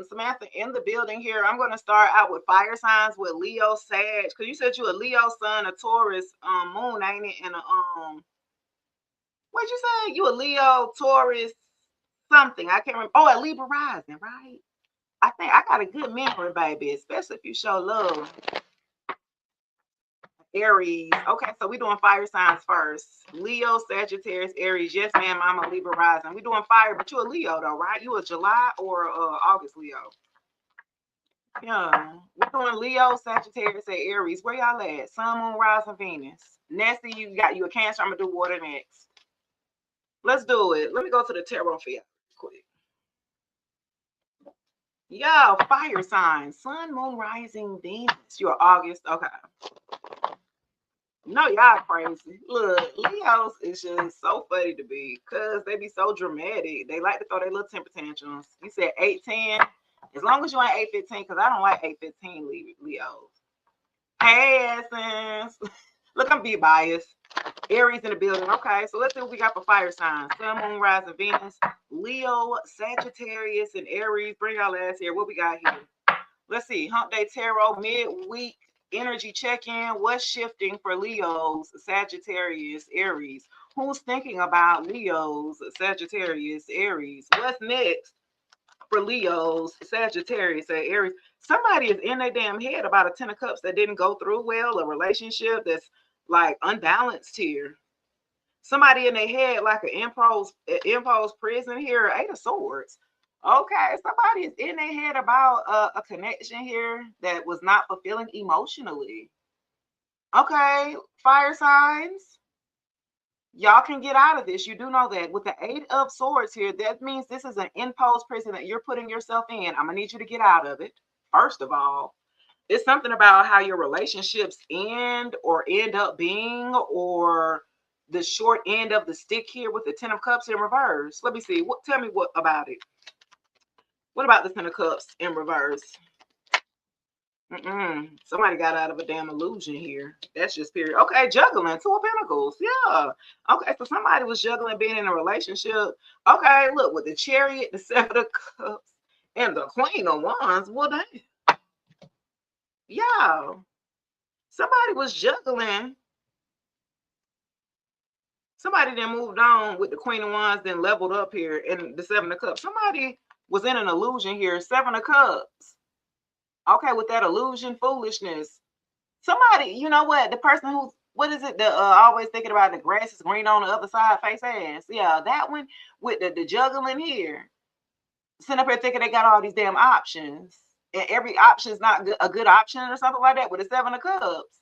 Samantha in the building here, I'm gonna start out with fire signs with Leo, Sag. Because you said you a Leo sun, a Taurus moon, ain't it? And a what'd you say? You a Leo, Taurus, something. I can't remember. Oh, a Libra rising, right? I think I got a good memory, baby, especially if you show love. Aries. Okay, so we're doing fire signs first. Leo, Sagittarius, Aries. Yes, ma'am, I'm a Libra rising. We're doing fire, but you're a Leo, though, right? You a July or August Leo? Yeah. We're doing Leo, Sagittarius, and Aries. Where y'all at? Sun, Moon, Rising, Venus. Nessie, you got you a Cancer. I'm gonna do water next. Let's do it. Let me go to the tarot for you quick. Yeah, fire sign. Sun, Moon, Rising, Venus. You're August. Okay. No, y'all crazy. Look, Leos is just so funny to me because they be so dramatic. They like to throw their little temper tantrums. You said 810. As long as you ain't 815, because I don't like 815 Leos. Hey, Essence. Look, I'm be biased. Aries in the building. Okay, so let's see what we got for fire signs. Sun, Moon, Rising, Venus, Leo, Sagittarius, and Aries. Bring y'all ass here. What we got here? Let's see. Hump Day Tarot, midweek energy check-in. What's shifting for Leos, Sagittarius, Aries? Who's thinking about Leos, Sagittarius, Aries? What's next for Leos, Sagittarius, and Aries? Somebody is in their damn head about a 10 of cups that didn't go through well, a relationship that's like unbalanced here. Somebody in their head like an imposed prison here, 8 of swords. Okay, somebody is in their head about a connection here that was not fulfilling emotionally. Okay, fire signs. Y'all can get out of this. You do know that with the 8 of swords here, that means this is an imposed prison that you're putting yourself in. I'm gonna need you to get out of it. First of all, it's something about how your relationships end or end up being, or the short end of the stick here with the 10 of cups in reverse. Let me see. Tell me what about it. What about the 10 of cups in reverse? Somebody got out of a damn illusion here. That's just period. Okay, juggling. 2 of Pentacles. Yeah. Okay, so somebody was juggling being in a relationship. Okay, look, with the Chariot, the 7 of Cups, and the Queen of Wands. Well, damn. Yeah. Somebody was juggling. Somebody then moved on with the Queen of Wands, then leveled up here in the 7 of Cups. Somebody was in an illusion here. 7 of Cups. Okay, with that illusion, foolishness. Somebody, you know what? The person who's, what is it? The always thinking about the grass is green on the other side, face ass. Yeah, that one with the juggling here. Sitting up here thinking they got all these damn options. And every option is not a good option or something like that with the 7 of Cups.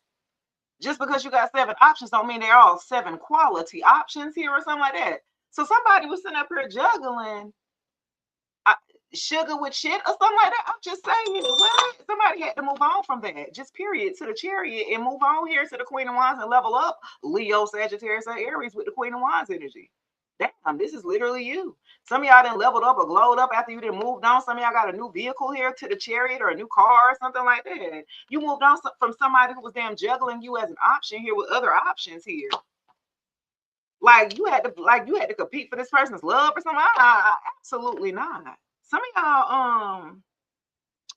Just because you got 7 options don't mean they're all 7 quality options here or something like that. So somebody was sitting up here juggling sugar with shit or something like that. I'm just saying, what? Somebody had to move on from that. Just period, to the Chariot and move on here to the Queen of Wands and level up Leo, Sagittarius, and Aries with the Queen of Wands energy. Damn, this is literally you. Some of y'all done leveled up or glowed up after you done moved on. Some of y'all got a new vehicle here to the Chariot or a new car or something like that. You moved on from somebody who was damn juggling you as an option here with other options here. Like you had to compete for this person's love or something. Absolutely not. Some of y'all,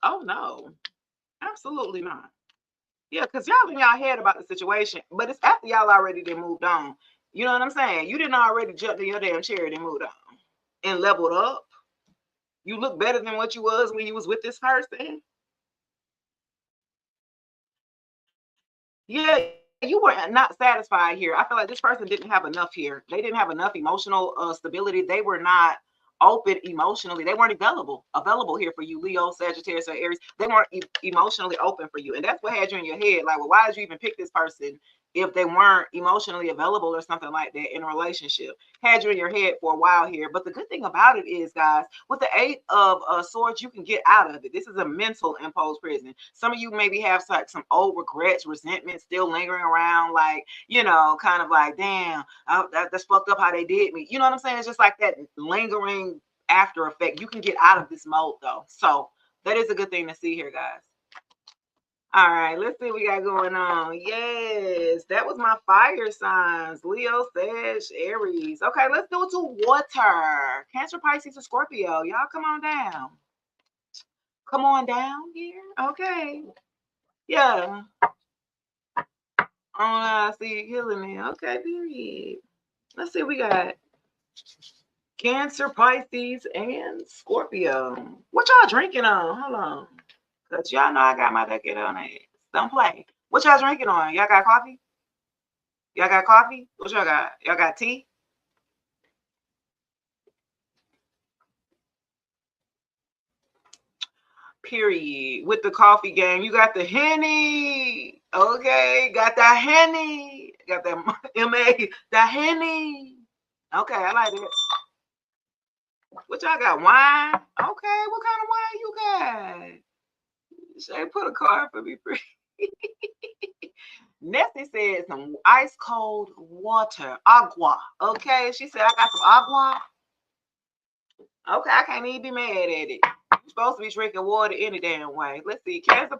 oh no, absolutely not. Yeah, because y'all in y'all head about the situation, but it's after y'all already done moved on. You know what I'm saying? You didn't already jump in your damn chariot and moved on and leveled up. You look better than what you was when you was with this person. Yeah, you were not satisfied here. I feel like this person didn't have enough here. They didn't have enough emotional stability. They were not open emotionally. They weren't available here for you, Leo, Sagittarius, or Aries. They weren't emotionally open for you. And that's what had you in your head. Like, well, why did you even pick this person if they weren't emotionally available or something like that in a relationship? Had you in your head for a while here. But the good thing about it is, guys, with the 8 of swords, you can get out of it. This is a mental imposed prison. Some of you maybe have some old regrets, resentment still lingering around, like, you know, kind of like, damn, that's fucked up how they did me. You know what I'm saying? It's just like that lingering after effect. You can get out of this mode though. So that is a good thing to see here, guys. All right, let's see what we got going on. Yes, that was my fire signs. Leo, Sag, Aries. Okay, let's do it to water. Cancer, Pisces, and Scorpio. Y'all come on down. Come on down here. Okay. Yeah. I see you killing me. Okay, period. Let's see what we got. Cancer, Pisces, and Scorpio. What y'all drinking on? Hold on. Because y'all know I got my decade on it. Don't play. What y'all drinking on? Y'all got coffee? Y'all got coffee? What y'all got? Y'all got tea? Period. With the coffee game, you got the Henny. Okay, got that Henny. Got that MA, that Henny. Okay, I like it. What y'all got? Wine? Okay, what kind of wine you got? Shay, put a card for me, free. Nessie said some ice cold water, agua. Okay, she said I got some agua. Okay, I can't even be mad at it. You're supposed to be drinking water any damn way. Let's see, Cancer.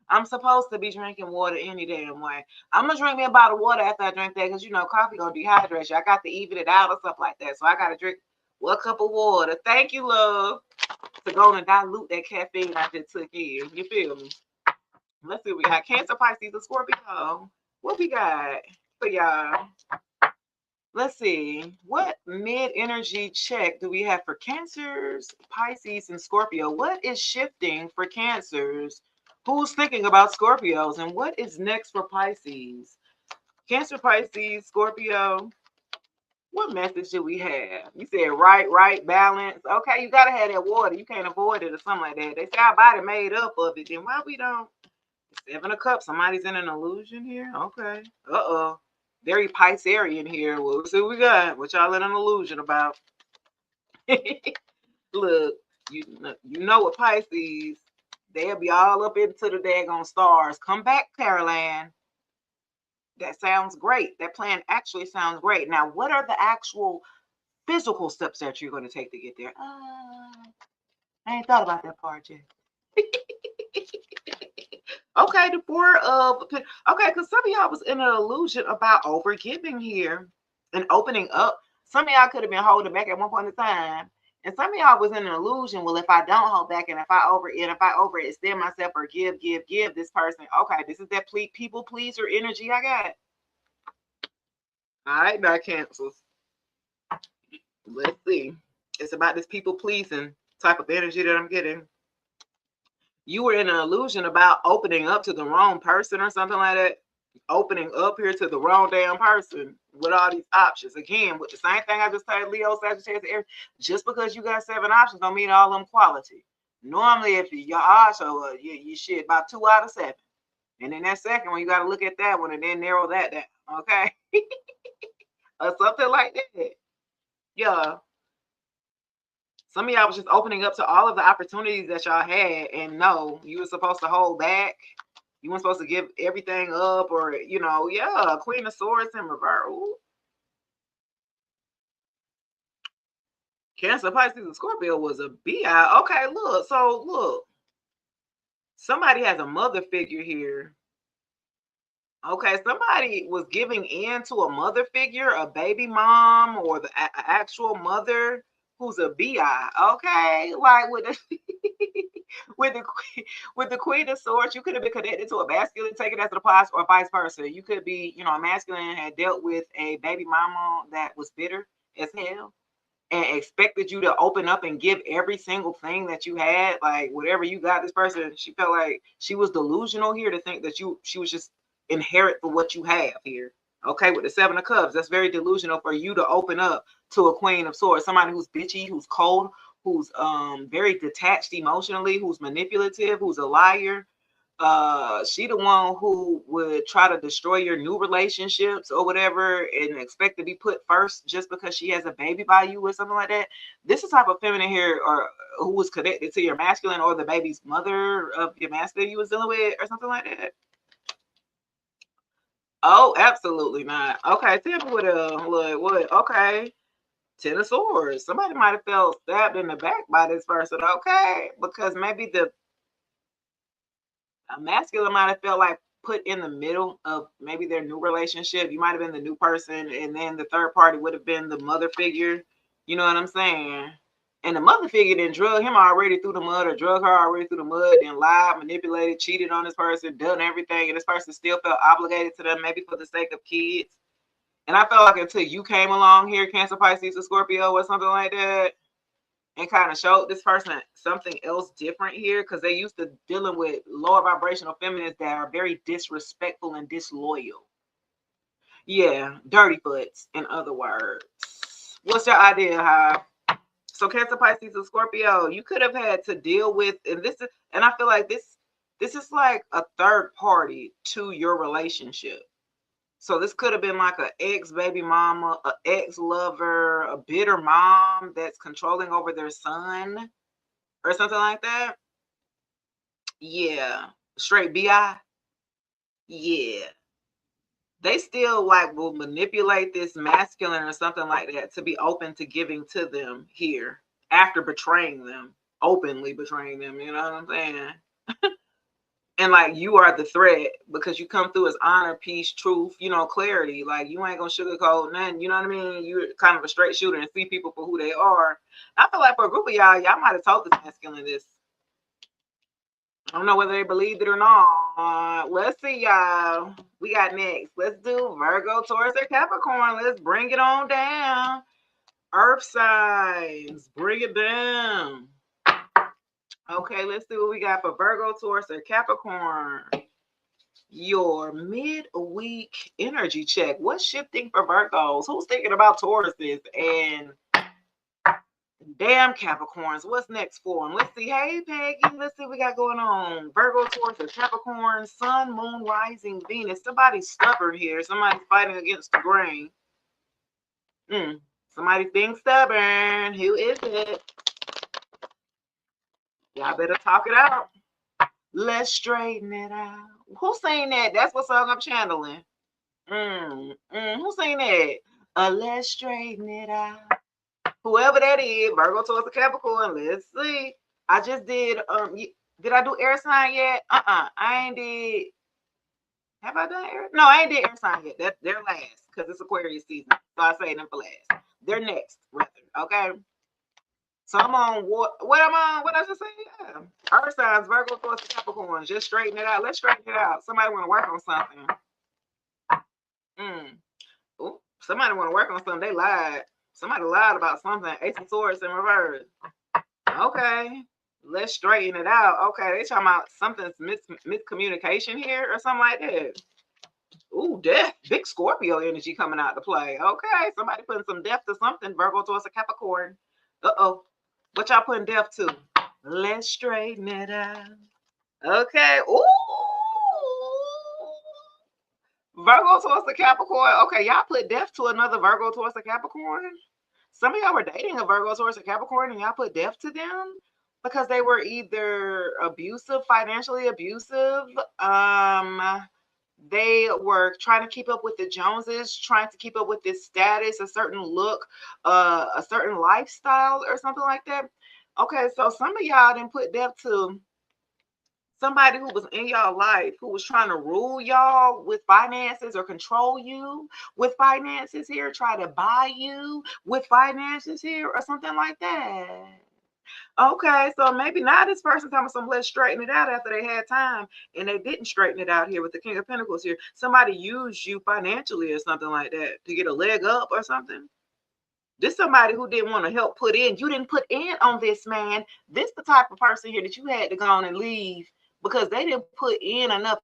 I'm supposed to be drinking water any damn way. I'm gonna drink me a bottle of water after I drink that because you know coffee gonna dehydrate you. I got to even it out or something like that. So I gotta drink 1 cup of water. Thank you, love. To go and dilute that caffeine I just took in. You feel me? Let's see what we got. Cancer, Pisces, and Scorpio. What we got for y'all? Let's see. What mid-energy check do we have for Cancers, Pisces, and Scorpio? What is shifting for Cancers? Who's thinking about Scorpios? And what is next for Pisces? Cancer, Pisces, Scorpio. What message do we have? You said right, balance. Okay, you got to have that water. You can't avoid it or something like that. They say our body made up of it. Then why we don't? 7 of Cups. Somebody's in an illusion here. Okay. Uh-oh. Very Piscean here. Well, let's see what we got. What y'all in an illusion about? Look, you know what Pisces, they'll be all up into the daggone stars. Come back, Caroline. That sounds great. That plan actually sounds great. Now, what are the actual physical steps that you're going to take to get there? I ain't thought about that part yet. Okay, the 4 of, okay, because some of y'all was in an illusion about overgiving here and opening up. Some of y'all could have been holding back at one point in time. And some of y'all was in an illusion. Well, if I don't hold back and if I overextend myself or give this person, okay, this is that people pleaser energy I got. All right, now Cancers. Let's see. It's about this people pleasing type of energy that I'm getting. You were in an illusion about opening up to the wrong person or something like that. Opening up here to the wrong damn person with all these options. Again, with the same thing I just told Leo, Sagittarius, just because you got 7 options don't mean all of them quality. Normally, if your odds are you shit about 2 out of 7. And then that second one, you got to look at that one and then narrow that down. Okay? Or something like that. Yeah. Some of y'all was just opening up to all of the opportunities that y'all had, and no, you were supposed to hold back. You weren't supposed to give everything up, or yeah, Queen of Swords in reverse. Cancer, Pisces, and Scorpio was a BI. Okay, look. Somebody has a mother figure here. Okay, somebody was giving in to a mother figure, a baby mom, or the actual mother who's a BI. Okay, like with the with the Queen of Swords, you could have been connected to a masculine, take it as it applies, or vice versa. You could be, a masculine had dealt with a baby mama that was bitter as hell and expected you to open up and give every single thing that you had, like whatever you got. This person, she felt like she was delusional here to think that she was just inherit for what you have here. Okay, with the 7 of Cups, that's very delusional for you to open up to a Queen of Swords, somebody who's bitchy, who's cold, who's very detached emotionally, who's manipulative, who's a liar. She the one who would try to destroy your new relationships or whatever and expect to be put first just because she has a baby by you or something like that. This is type of feminine here, or who was connected to your masculine or the baby's mother of your masculine you was dealing with or something like that. Oh, absolutely not. Okay, tell me what? Okay, 10 of Swords. Somebody might have felt stabbed in the back by this person. Okay, because maybe a masculine might have felt like put in the middle of maybe their new relationship. You might have been the new person, and then the third party would have been the mother figure. You know what I'm saying? And the mother figure then drug him already through the mud, or drug her already through the mud, and lied, manipulated, cheated on this person, done everything, and this person still felt obligated to them, maybe for the sake of kids. And I felt like until you came along here, Cancer, Pisces, or Scorpio, or something like that, and kind of showed this person something else different here, because they used to dealing with lower vibrational feminists that are very disrespectful and disloyal. Yeah, dirty butts, in other words. What's your idea, Hive? So Cancer, Pisces, and Scorpio, you could have had to deal with, and I feel like this is like a third party to your relationship. So this could have been like an ex baby mama, an ex lover, a bitter mom that's controlling over their son or something like that. Yeah. Straight BI. Yeah. They still like will manipulate this masculine or something like that to be open to giving to them here after betraying them, openly betraying them. You know what I'm saying? And like you are the threat because you come through as honor, peace, truth, clarity. Like you ain't gonna sugarcoat nothing. You know what I mean? You're kind of a straight shooter and see people for who they are. I feel like for a group of y'all might have told this masculine this. I don't know whether they believed it or not. Let's see, y'all. We got next. Let's do Virgo, Taurus, or Capricorn. Let's bring it on down. Earth signs. Bring it down. Okay, let's see what we got for Virgo, Taurus, or Capricorn. Your midweek energy check. What's shifting for Virgos? Who's thinking about Tauruses? And damn Capricorns, what's next for them? Let's see. Hey, Peggy, let's see what we got going on. Virgo, Taurus, or Capricorn, Sun, Moon, Rising, Venus. Somebody's stubborn here. Somebody's fighting against the grain. Somebody's being stubborn. Who is it? Y'all better talk it out. Let's straighten it out. Who's saying that? That's what song I'm channeling. Who's saying that? Let's straighten it out. Whoever that is, Virgo, Taurus, or Capricorn. Let's see. I just did. Did I do air sign yet? I ain't did. Have I done air? No, I ain't did air sign yet. They're last because it's Aquarius season. So I say them for last. They're next, rather. Okay. So I'm on what am I on? What does it say? Yeah. Earth signs, Virgo, Taurus, Capricorn. Just straighten it out. Let's straighten it out. Somebody want to work on something. Ooh, somebody want to work on something. They lied. Somebody lied about something. Ace of Swords in reverse. Okay. Let's straighten it out. Okay. They talking about something's miscommunication here or something like that. Ooh, death. Big Scorpio energy coming out to play. Okay. Somebody putting some death to something. Virgo, Taurus, Capricorn. Uh-oh. What y'all putting death to? Let's straighten it out. Okay. Ooh. Virgo, Taurus, Capricorn. Okay, y'all put death to another Virgo, Taurus, Capricorn. Some of y'all were dating a Virgo, Taurus, Capricorn, and y'all put death to them because they were either abusive, financially abusive. They were trying to keep up with the Joneses, trying to keep up with this status, a certain look, a certain lifestyle, or something like that. Okay, so some of y'all didn't put death to somebody who was in y'all life who was trying to rule y'all with finances or control you with finances here, try to buy you with finances here or something like that. Okay, so maybe now this person talking some let's straighten it out after they had time and they didn't straighten it out here with the King of Pentacles here. Somebody used you financially or something like that to get a leg up or something. This somebody who didn't want to help put in. You didn't put in on this, man. This the type of person here that you had to go on and leave because they didn't put in enough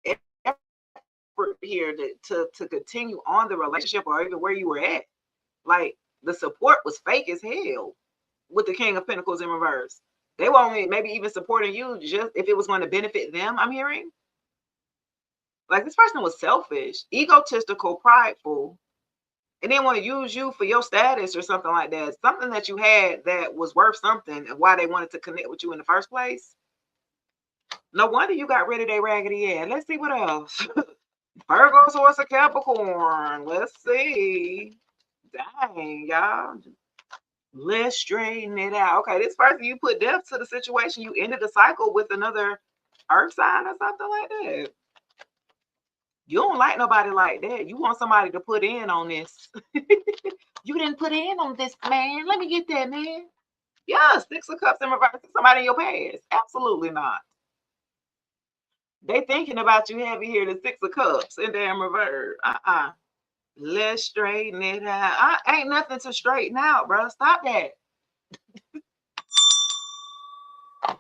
effort here to continue on the relationship or even where you were at. Like the support was fake as hell with the King of Pentacles in reverse. They won't maybe even supporting you just if it was going to benefit them, I'm hearing. Like this person was selfish, egotistical, prideful, and then want to use you for your status or something like that. Something that you had that was worth something and why they wanted to connect with you in the first place. No wonder you got rid of their raggedy ass. Let's see what else. Virgo, Taurus, Capricorn. Let's see. Dang, y'all. Let's straighten it out. Okay, this person, you put depth to the situation. You ended the cycle with another earth sign or something like that. You don't like nobody like that. You want somebody to put in on this. You didn't put in on this, man. Let me get that, man. Yeah, 6 of Cups in reverse. Somebody in your past. Absolutely not. They thinking about you heavy here, the 6 of Cups in damn reverse. Let's straighten it out. Ain't nothing to straighten out, bro. Stop that.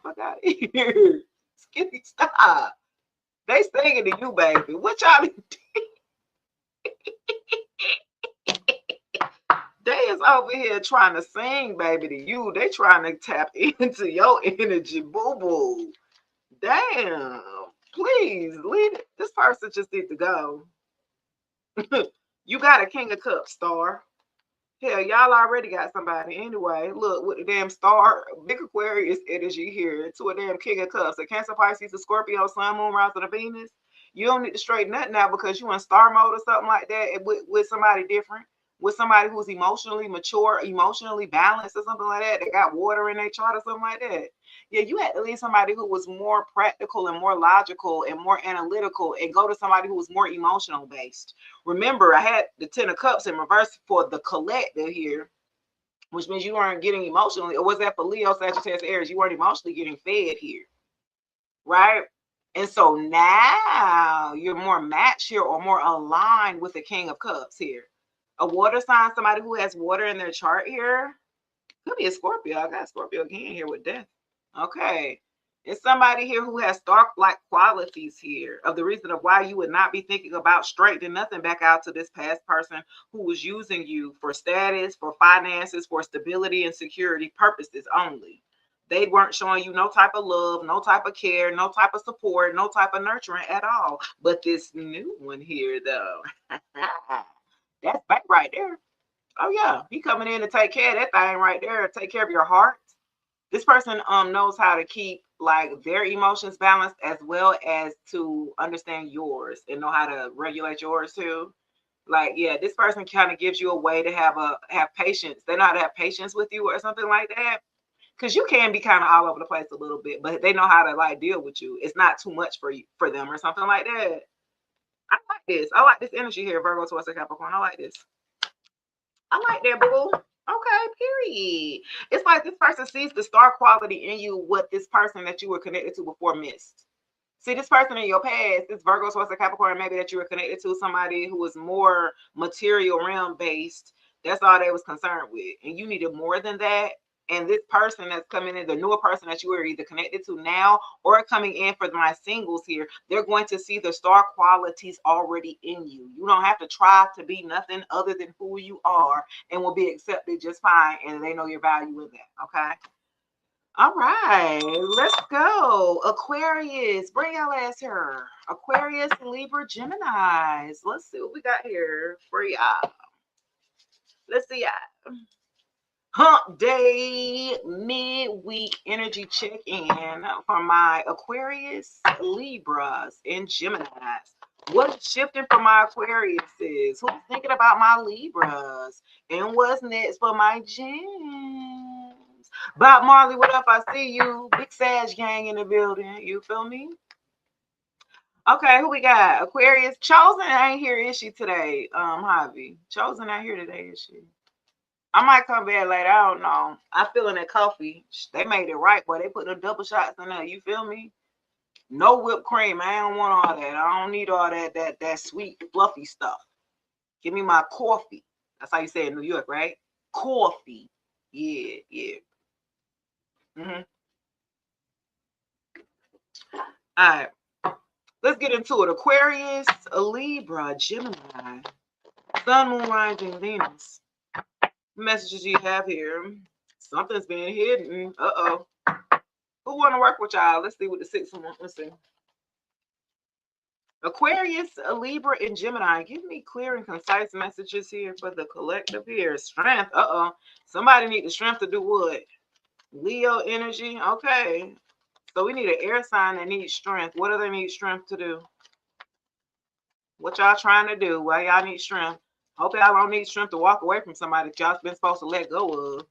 Fuck out of here. Skinny, stop. They singing to you, baby. What y'all They is over here trying to sing, baby, to you. They trying to tap into your energy, boo-boo. Damn. Please, leave it. This person just need to go. You got a King of Cups, Star. Hell, y'all already got somebody anyway. Look, with the damn star, big Aquarius energy here. To a damn King of Cups. A Cancer, Pisces, a Scorpio, Sun, Moon, Rise of the Venus. You don't need to straighten that now because you in star mode or something like that with somebody different. With somebody who's emotionally mature, emotionally balanced or something like that. They got water in their chart or something like that. Yeah, you had to leave somebody who was more practical and more logical and more analytical and go to somebody who was more emotional based. Remember, I had the Ten of Cups in reverse for the collective here, which means you weren't getting emotionally, or was that for Leo, Sagittarius, Aries? You weren't emotionally getting fed here, right? And so now you're more matched here or more aligned with the King of Cups here. A water sign, somebody who has water in their chart here. Could be a Scorpio. I got Scorpio again here with death. Okay. It's somebody here who has star-like qualities here of the reason of why you would not be thinking about straightening nothing back out to this past person who was using you for status, for finances, for stability and security purposes only. They weren't showing you no type of love, no type of care, no type of support, no type of nurturing at all. But this new one here, though, that's back right there. Oh yeah, he coming in to take care of that thing right there, take care of your heart. This person knows how to keep like their emotions balanced as well as to understand yours and know how to regulate yours too. Like, yeah, this person kind of gives you a way to have patience. They know how to have patience with you or something like that. Cause you can be kind of all over the place a little bit, but they know how to like deal with you. It's not too much for you for them or something like that. I like this. I like this energy here, Virgo towards the Capricorn. I like this. I like that, boo. Okay, period. It's like this person sees the star quality in you, what this person that you were connected to before missed. See, this person in your past, this Virgo, Taurus, Capricorn, maybe that you were connected to somebody who was more material realm based. That's all they was concerned with. And you needed more than that. And this person that's coming in, the newer person that you are either connected to now or coming in for my singles here, they're going to see the star qualities already in you. You don't have to try to be nothing other than who you are and will be accepted just fine. And they know your value in that. Okay. All right, let's go. Aquarius, bring your ass here. Aquarius, Libra, Geminis. Let's see what we got here for y'all. Let's see y'all. Hump Day midweek energy check-in for my Aquarius, Libras, and Geminis. What's shifting for my Aquarius is who's thinking about my Libras and what's next for my Gems. Bob Marley, what up? I see you. Big Sag gang in the building. You feel me? Okay, who we got? Aquarius. Chosen ain't here, is she today? Javi. Chosen ain't here today, is she? I might come back later. I don't know. I feeling that coffee. They made it right, boy. They put the double shots in there. You feel me? No whipped cream. I don't want all that. I don't need all that sweet, fluffy stuff. Give me my coffee. That's how you say it in New York, right? Coffee. Yeah, yeah. Mm-hmm. All right. Let's get into it. Aquarius, Libra, Gemini, Sun, Moon, Rising, Venus. Messages you have here. Something's being hidden. Uh-oh. Who want to work with y'all? Let's see what the 6 one. Let's see. Aquarius, Libra, and Gemini. Give me clear and concise messages here for the collective here. Strength. Uh-oh. Somebody need the strength to do what? Leo energy. Okay. So we need an air sign that needs strength. What do they need strength to do? What y'all trying to do? Well, y'all need strength. Hope y'all don't need strength to walk away from somebody that y'all been supposed to let go of.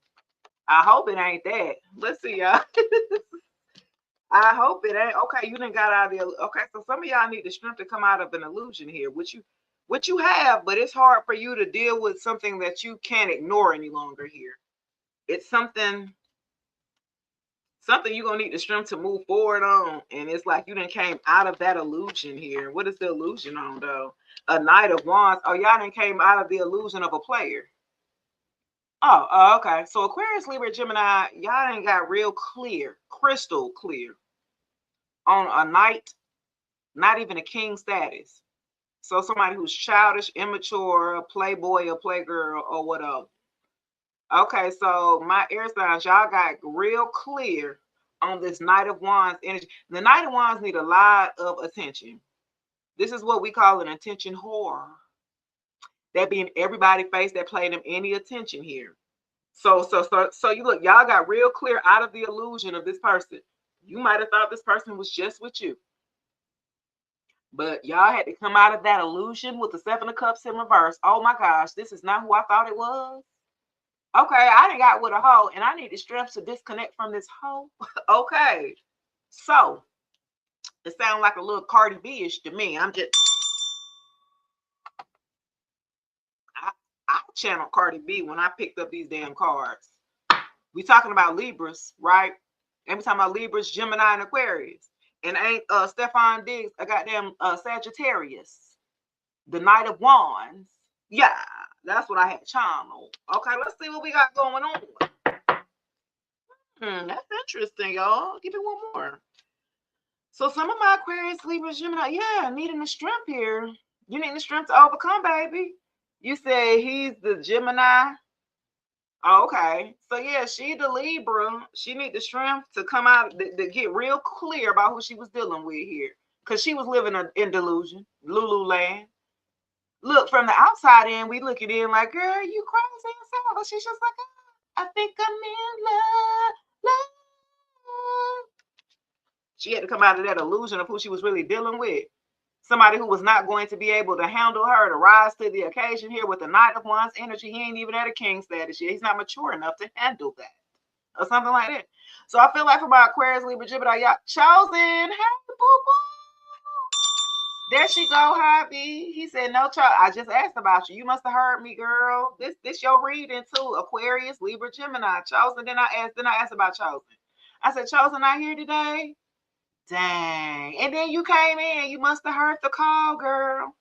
I hope it ain't that. Let's see, y'all. I hope it ain't. Okay, you done got out of the. Okay, so some of y'all need the strength to come out of an illusion here, which you have, but it's hard for you to deal with something that you can't ignore any longer here. It's something you're gonna need the strength to move forward on. And it's like you done came out of that illusion here. What is the illusion on though? A Knight of Wands. Oh, y'all done came out of the illusion of a player. Oh, okay. So Aquarius, Libra, Gemini, y'all ain't got real clear, crystal clear on a knight, not even a king status. So somebody who's childish, immature, a playboy, a playgirl, or whatever. Okay, so my air signs, y'all got real clear on this Knight of Wands energy. The Knight of Wands need a lot of attention. This is what we call an attention whore. That being everybody face that playing them any attention here. So you look, y'all got real clear out of the illusion of this person. You might have thought this person was just with you. But y'all had to come out of that illusion with the Seven of Cups in reverse. Oh my gosh, this is not who I thought it was. Okay, I done got with a hoe and I need the strength to disconnect from this hoe. Okay. So it sounds like a little Cardi B-ish to me. I channeled Cardi B when I picked up these damn cards. We talking about Libras, right? And we talking about Libras, Gemini, and Aquarius. And ain't Stefan Diggs a goddamn Sagittarius, the Knight of Wands. Yeah, that's what I had channeled. Okay, let's see what we got going on. That's interesting, y'all. Give me one more. So some of my Aquarius, Libras, Gemini, yeah, needing the strength here. You need the strength to overcome, baby. You say he's the Gemini. Oh, okay. So yeah, she the Libra. She need the strength to come out to get real clear about who she was dealing with here. Because she was living in delusion, Lululand. Look, from the outside in, we look it in like, girl, you crazy and so. But she's just like, oh, I think I'm in love. She had to come out of that illusion of who she was really dealing with. Somebody who was not going to be able to handle her, to rise to the occasion here with the Knight of Wands energy. He ain't even at a king status yet. He's not mature enough to handle that or something like that. So I feel like for my Aquarius, Libra, Gemini, y'all chosen. Hey, boo-boo. There she go, Javi. He said, no, child. I just asked about you. You must have heard me, girl. This your reading too. Aquarius, Libra, Gemini, chosen. Then I asked about chosen. I said, chosen not here today. Dang. And then you came in. You must have heard the call, girl.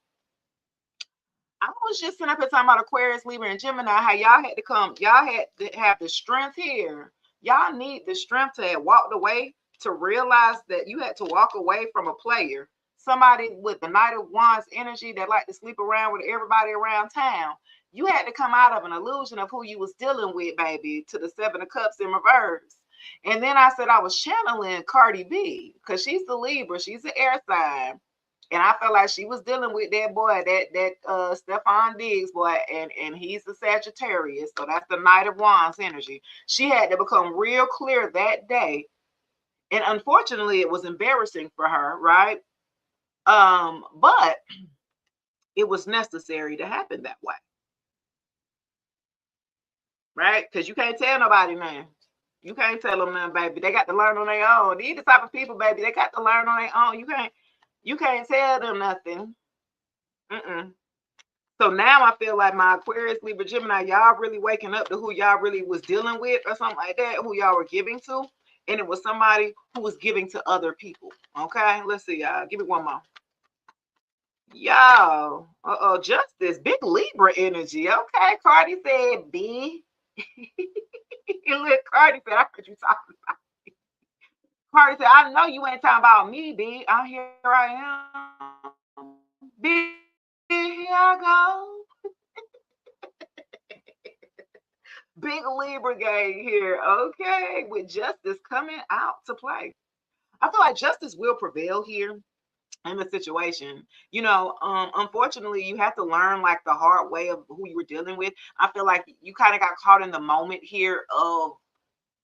I was just sitting up here talking about Aquarius, Libra, and Gemini, how y'all had to come. Y'all had to have the strength here. Y'all need the strength to have walked away to realize that you had to walk away from a player. Somebody with the Knight of Wands energy that like to sleep around with everybody around town. You had to come out of an illusion of who you was dealing with, baby, to the Seven of Cups in reverse. And then I said I was channeling Cardi B because she's the Libra, she's the air sign. And I felt like she was dealing with that boy, that Stefan Diggs boy, and he's the Sagittarius, so that's the Knight of Wands energy. She had to become real clear that day, and unfortunately, it was embarrassing for her, right? But it was necessary to happen that way, right? Because you can't tell nobody, man. You can't tell them nothing, baby. They got to learn on their own. These the type of people, baby. They got to learn on their own. You can't tell them nothing. Mm-mm. So now I feel like my Aquarius, Libra, Gemini, y'all really waking up to who y'all really was dealing with or something like that, who y'all were giving to. And it was somebody who was giving to other people. Okay, let's see, y'all. Give me one more. Y'all, Justice, big Libra energy. Okay, Cardi said, B. Look, Cardi said, I heard you talking about me. Cardi said, I know you ain't talking about me, B. Here I am. B, here I go. Big Libra gang here, okay, with justice coming out to play. I feel like justice will prevail here in the situation. Unfortunately, you have to learn like the hard way of who you were dealing with. I feel like you kind of got caught in the moment here of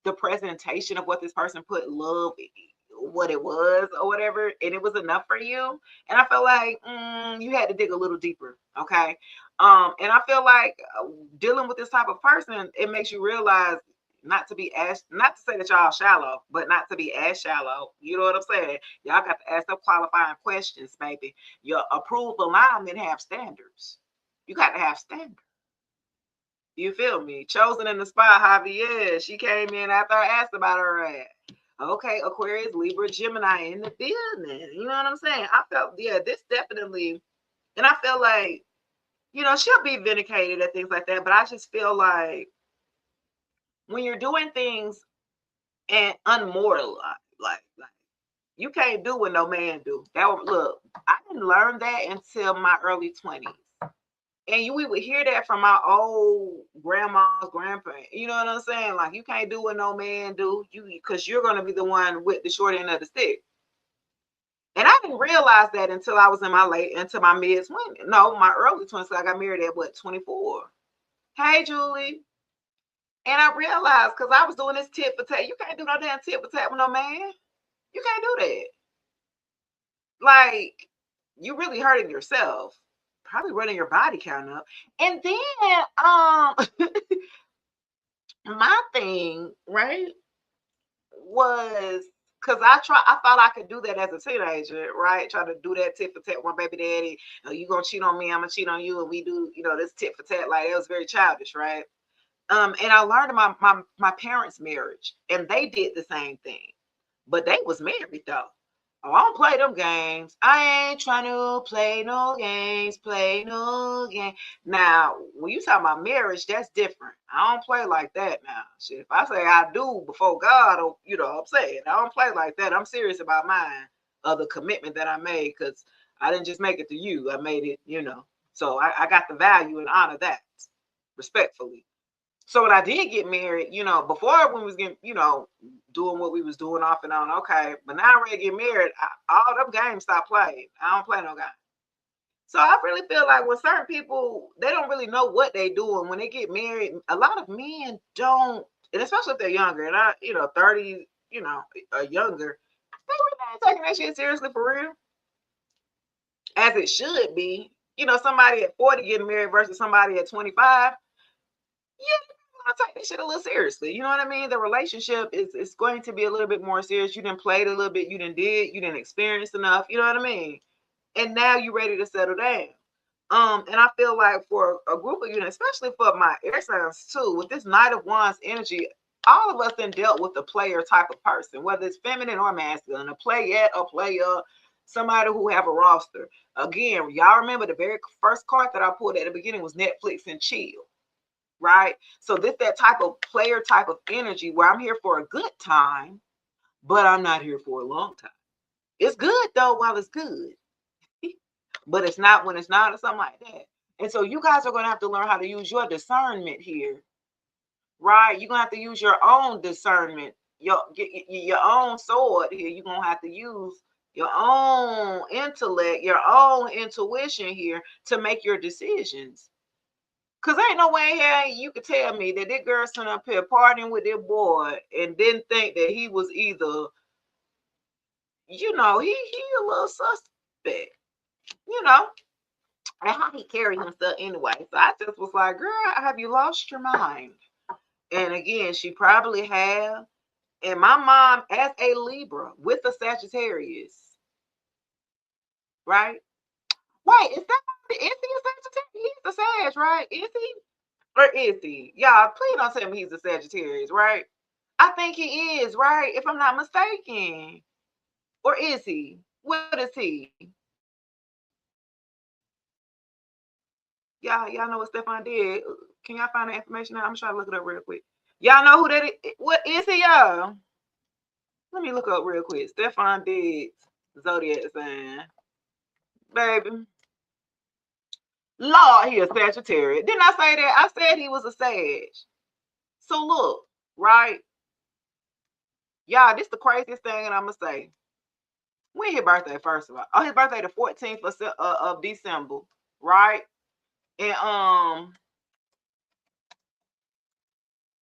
the presentation of what this person put love, what it was or whatever, and it was enough for you. And I feel like you had to dig a little deeper. Okay. And I feel like dealing with this type of person, it makes you realize not to say that y'all shallow, but not to be as shallow. You know what I'm saying? Y'all got to ask some qualifying questions, baby. Your approved alignment have standards. You got to have standards. You feel me? Chosen in the spot, Javi. Yeah, she came in after I asked about her ass. Okay, Aquarius, Libra, Gemini in the business. You know what I'm saying? I felt, yeah, this definitely, and I feel like, she'll be vindicated and things like that. But I just feel like when you're doing things and unmortal, like you can't do what no man do. Look, I didn't learn that until my early 20s. And we would hear that from our old grandmas, grandparents. You know what I'm saying? Like, you can't do what no man do, because you're gonna be the one with the short end of the stick. And I didn't realize that until I was into my mid 20s. No, my early 20s. I got married at what, 24? Hey, Julie. And I realized, because I was doing this tit for tat. You can't do no damn tit for tat with no man. You can't do that. Like, you really hurting yourself. Probably running your body count up. And then my thing, right, was, because I thought I could do that as a teenager, right? Try to do that tit for tat with my baby daddy. You gonna cheat on me, I'm gonna cheat on you, and we do, this tit for tat. Like, it was very childish, right? And I learned in my parents' marriage, and they did the same thing, but they was married though. Oh, I don't play them games. I ain't trying to play no games, play no game. Now, when you talk about marriage, that's different. I don't play like that now. Shit, if I say I do before God, or, I'm saying I don't play like that. I'm serious about mine, of the commitment that I made, because I didn't just make it to you. I made it, So I got the value and honor that, respectfully. So when I did get married, before, when we was getting, doing what we was doing off and on, okay. But now I'm ready to get married. All them games stop playing. I don't play no games. So I really feel like when certain people, they don't really know what they doing when they get married. A lot of men don't, and especially if they're younger, and 30, or younger, they really not taking that shit seriously for real, as it should be. Somebody at 40 getting married versus somebody at 25. I take this shit a little seriously. You know what I mean? The relationship is going to be a little bit more serious. You didn't play it a little bit. You didn't experience enough. You know what I mean? And now you're ready to settle down. And I feel like for a group of you, especially for my air signs too, with this Knight of Wands energy, all of us then dealt with the player type of person, whether it's feminine or masculine, a playette or player, somebody who have a roster. Again, y'all remember the very first card that I pulled at the beginning was Netflix and chill. Right? So this that type of player type of energy where I'm here for a good time, but I'm not here for a long time. It's good though while it's good, but it's not when it's not, or something like that. And so you guys are going to have to learn how to use your discernment here, right? You're going to have to use your own discernment, your own sword here. You're going to have to use your own intellect, your own intuition here to make your decisions. Cause ain't no way here you could tell me that this girl sitting up here partying with this boy and didn't think that he was either, he a little suspect, and how he carried himself anyway. So I just was like, girl, have you lost your mind? And again, she probably have. And my mom, as a Libra with a Sagittarius, right? Wait, is he a Sagittarius? He's a Sag, right? Is he? Or is he? Y'all, please don't tell me he's a Sagittarius, right? I think he is, right? If I'm not mistaken. Or is he? What is he? Y'all know what Stefan did. Can y'all find the information out? I'm trying to look it up real quick. Y'all know who that is? What is he, y'all? Let me look up real quick. Stefan did zodiac sign. Baby. Lord, he a Sagittarius. Didn't I say that? I said he was a Sag. So look, right? Y'all, this the craziest thing and I'm going to say. When his birthday, first of all? Oh, his birthday the 14th of December, right? And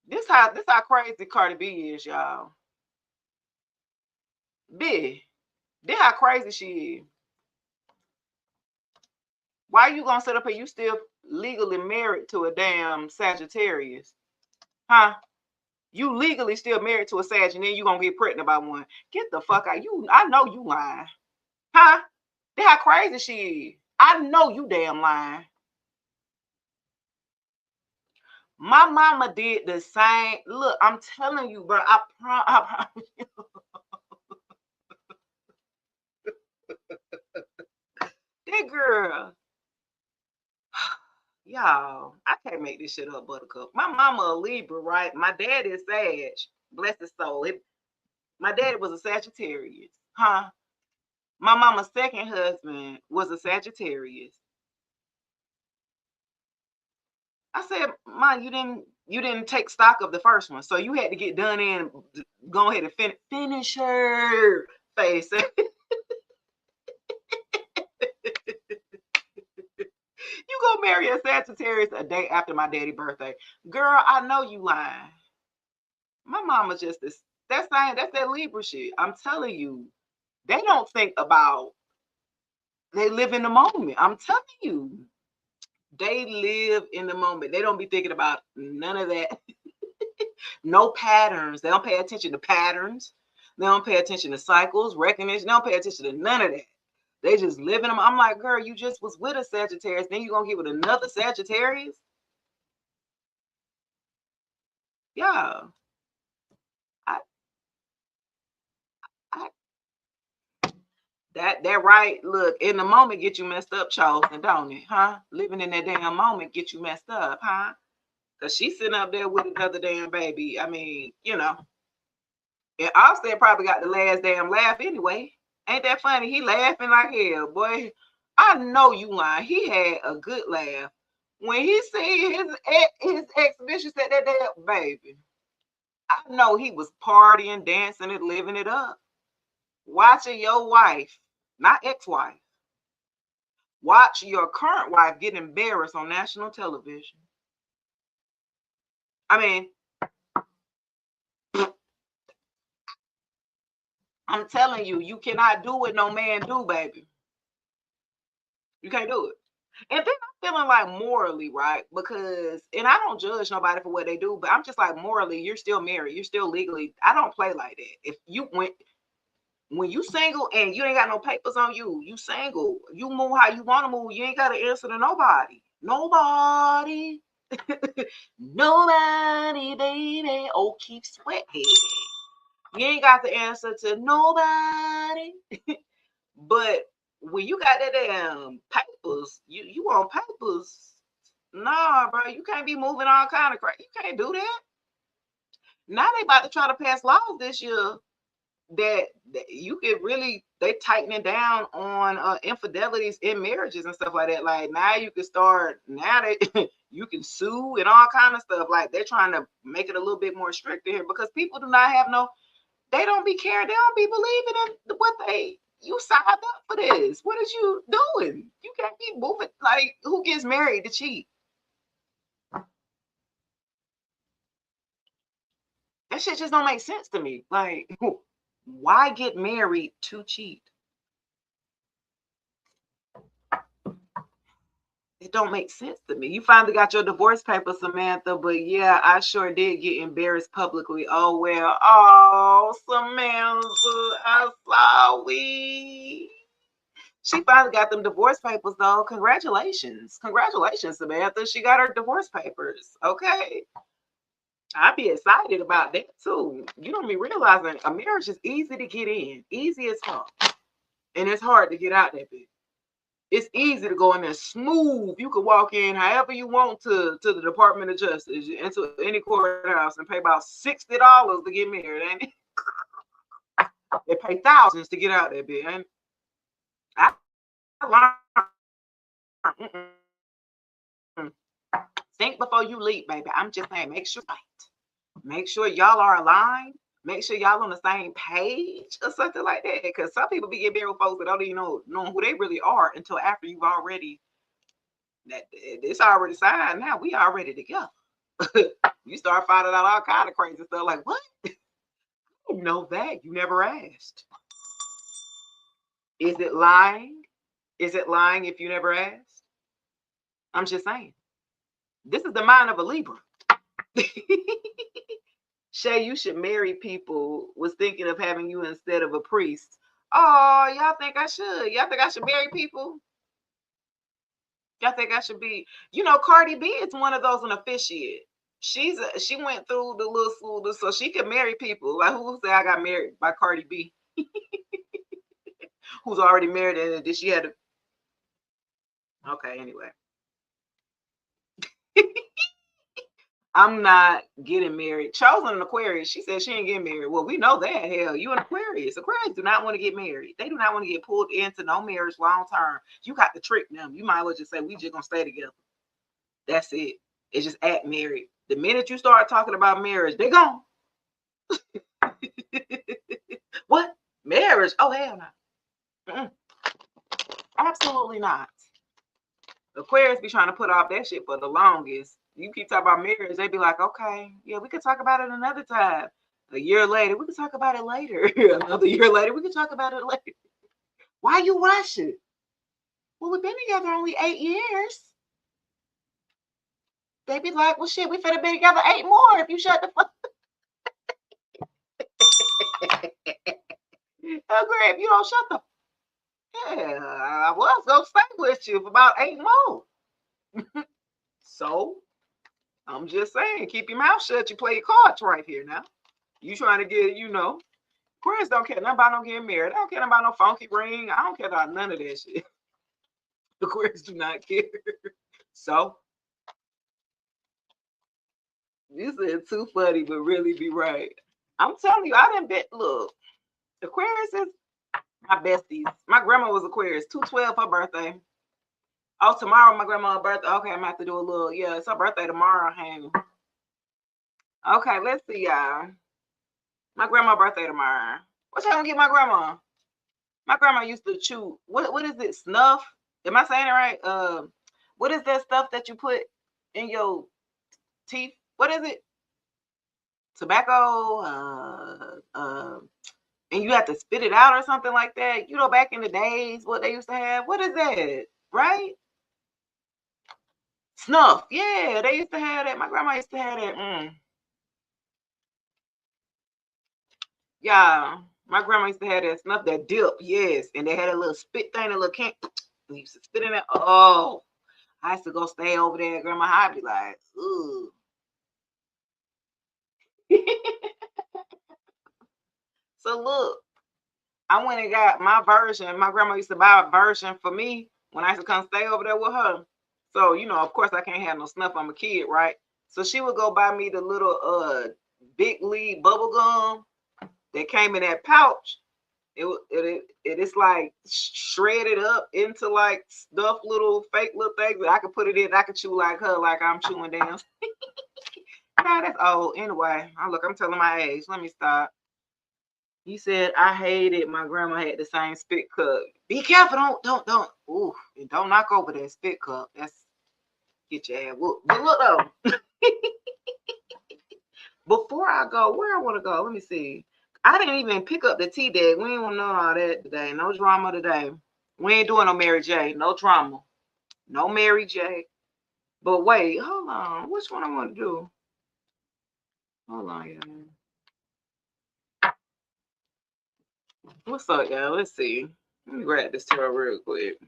this how crazy Cardi B is, y'all. B, this how crazy she is. Why you gonna sit up here? You still legally married to a damn Sagittarius, huh? You legally still married to a Sag, and then you gonna get pregnant by one. Get the fuck out! I know you lying, huh? This how crazy she is. I know you damn lying. My mama did the same. Look, I'm telling you, bro. I promise you. That girl, y'all, I can't make this shit up, Buttercup. My mama a Libra, right? My dad is Sag. Bless his soul. My daddy was a Sagittarius, huh? My mama's second husband was a Sagittarius. I said, "Mom, you didn't take stock of the first one, so you had to get done in. Go ahead and finish her face." You gonna marry a Sagittarius a day after my daddy's birthday? Girl, I know you lying. My mama just this. That's that Libra shit. I'm telling you, they don't think about. They live in the moment. I'm telling you, they live in the moment. They don't be thinking about none of that. No patterns. They don't pay attention to patterns. They don't pay attention to cycles, recognition. They don't pay attention to none of that. They just live in them. I'm like, girl, you just was with a Sagittarius. Then you gonna get with another Sagittarius? Yeah. I, I that right. Look, in the moment get you messed up, Charleston, don't it? Huh? Living in that damn moment get you messed up, huh? Cause she's sitting up there with another damn baby. I mean, and Offset probably got the last damn laugh anyway. Ain't that funny? He laughing like hell, boy. I know you lying. He had a good laugh when he seen his exhibition set that damn baby. I know he was partying, dancing, and living it up. Watching your wife, not ex-wife, watch your current wife get embarrassed on national television. I mean, I'm telling you, you cannot do what no man do, baby. You can't do it. And then I'm feeling like morally, right? Because, and I don't judge nobody for what they do, but I'm just like morally, you're still married, you're still legally. I don't play like that. If you when you single and you ain't got no papers on you, you single, you move how you want to move. You ain't got to answer to nobody. Nobody. Nobody, baby. Oh, keep sweating. You ain't got to answer to nobody. But when you got that damn papers, you want papers. Nah, bro, you can't be moving all kind of crap. You can't do that. Now they about to try to pass laws this year that you could really they tightening down on infidelities in marriages and stuff like that. Like now you can start now that you can sue and all kind of stuff. Like they're trying to make it a little bit more strict here because people do not have no. They don't be caring. They don't be believing in what they. You signed up for this. What is you doing? You can't be moving. Like who gets married to cheat? That shit just don't make sense to me. Like why get married to cheat? It don't make sense to me. You finally got your divorce papers, Samantha, but yeah, I sure did get embarrassed publicly. Oh well. Oh, Samantha, I saw we. She finally got them divorce papers though. Congratulations. Congratulations, Samantha. she got her divorce papers. Okay. I'd be excited about that too. You don't be realizing a marriage is easy to get in, easy as fuck. And it's hard to get out that bitch. It's easy to go in there smooth. You could walk in however you want to the Department of Justice, into any courthouse, and pay about $60 to get married, ain't it? They pay thousands to get out there, bitch. And I learned, think before you leap, baby. I'm just saying, make sure, make sure y'all are aligned. Make sure y'all on the same page or something like that. Because some people be getting married with folks that don't even know who they really are until after you've already that it's already signed. Now we already together. You start finding out all kind of crazy stuff. Like what? I didn't know that. You never asked. Is it lying? Is it lying if you never asked? I'm just saying. This is the mind of a Libra. Shay, you should marry people. Was thinking of having you instead of a priest. Oh, y'all think I should? Y'all think I should marry people? Y'all think I should be? Cardi B is one of those an officiate. She went through the little school so she could marry people. Like who say I got married by Cardi B, who's already married and did she had to? Okay, anyway. I'm not getting married. Chosen an Aquarius. She said she ain't getting married. Well, we know that. Hell, you an Aquarius. Aquarius do not want to get married. They do not want to get pulled into no marriage long term. You got to trick them. You might as well just say we just gonna stay together. That's it. It's just act married. The minute you start talking about marriage, they gone. What? Marriage? Oh, hell no. Mm-mm. Absolutely not. Aquarius be trying to put off that shit for the longest. You keep talking about marriage, they be like, okay, yeah, we could talk about it another time. A year later, we could talk about it later. Another year later, we could talk about it later. Why you rush it? Well, we've been together only 8 years. They be like, well, shit, we finna be together 8 more if you shut the fuck. Agree, if you don't shut the. Yeah, I was gonna stay with you for about 8 more. So I'm just saying, keep your mouth shut. You play your cards right here now. You trying to get, Aquarius don't care nothing about no getting married. I don't care about no funky ring. I don't care about none of that shit. Aquarius do not care. So you said too funny, but really be right. I'm telling you, I didn't bet. Look, Aquarius is my besties. My grandma was Aquarius. 2/12 her birthday. Oh, tomorrow my grandma's birthday. Okay, I'm gonna have to do a little. Yeah, it's her birthday tomorrow, honey. Okay, let's see, y'all. My grandma's birthday tomorrow. What y'all gonna get my grandma? My grandma used to chew. What is it? Snuff? Am I saying it right? What is that stuff that you put in your teeth? What is it? Tobacco. And you have to spit it out or something like that. You know, back in the days, what they used to have. What is that? Right? Snuff. Yeah, they used to have that. My grandma used to have that. Yeah, my grandma used to have that snuff, that dip. Yes, and they had a little spit thing, a little can. And you used to spit in it. Oh, I used to go stay over there at Grandma. I'd be like, ooh. So look, I went and got my version. My grandma used to buy a version for me when I used to come stay over there with her. So, of course I can't have no snuff. I'm a kid, right? So she would go buy me the little big lead bubble gum that came in that pouch. It's like shredded up into like stuffed little fake little things that I could put it in. I could chew like her, like I'm chewing down. God, that's old. Anyway, I'm telling my age. Let me stop. He said I hated my grandma had the same spit cup. Be careful, don't. Ooh, and don't knock over that spit cup. That's get your ass whooped. But look though, before I go, where I want to go, let me see. I didn't even pick up the tea deck. We ain't want to know all that today. No drama today. We ain't doing no Mary J. No drama. No Mary J. But wait, hold on. Which one I want to do? Hold on, y'all. What's up, y'all? Let's see. Let me grab this tarot real quick.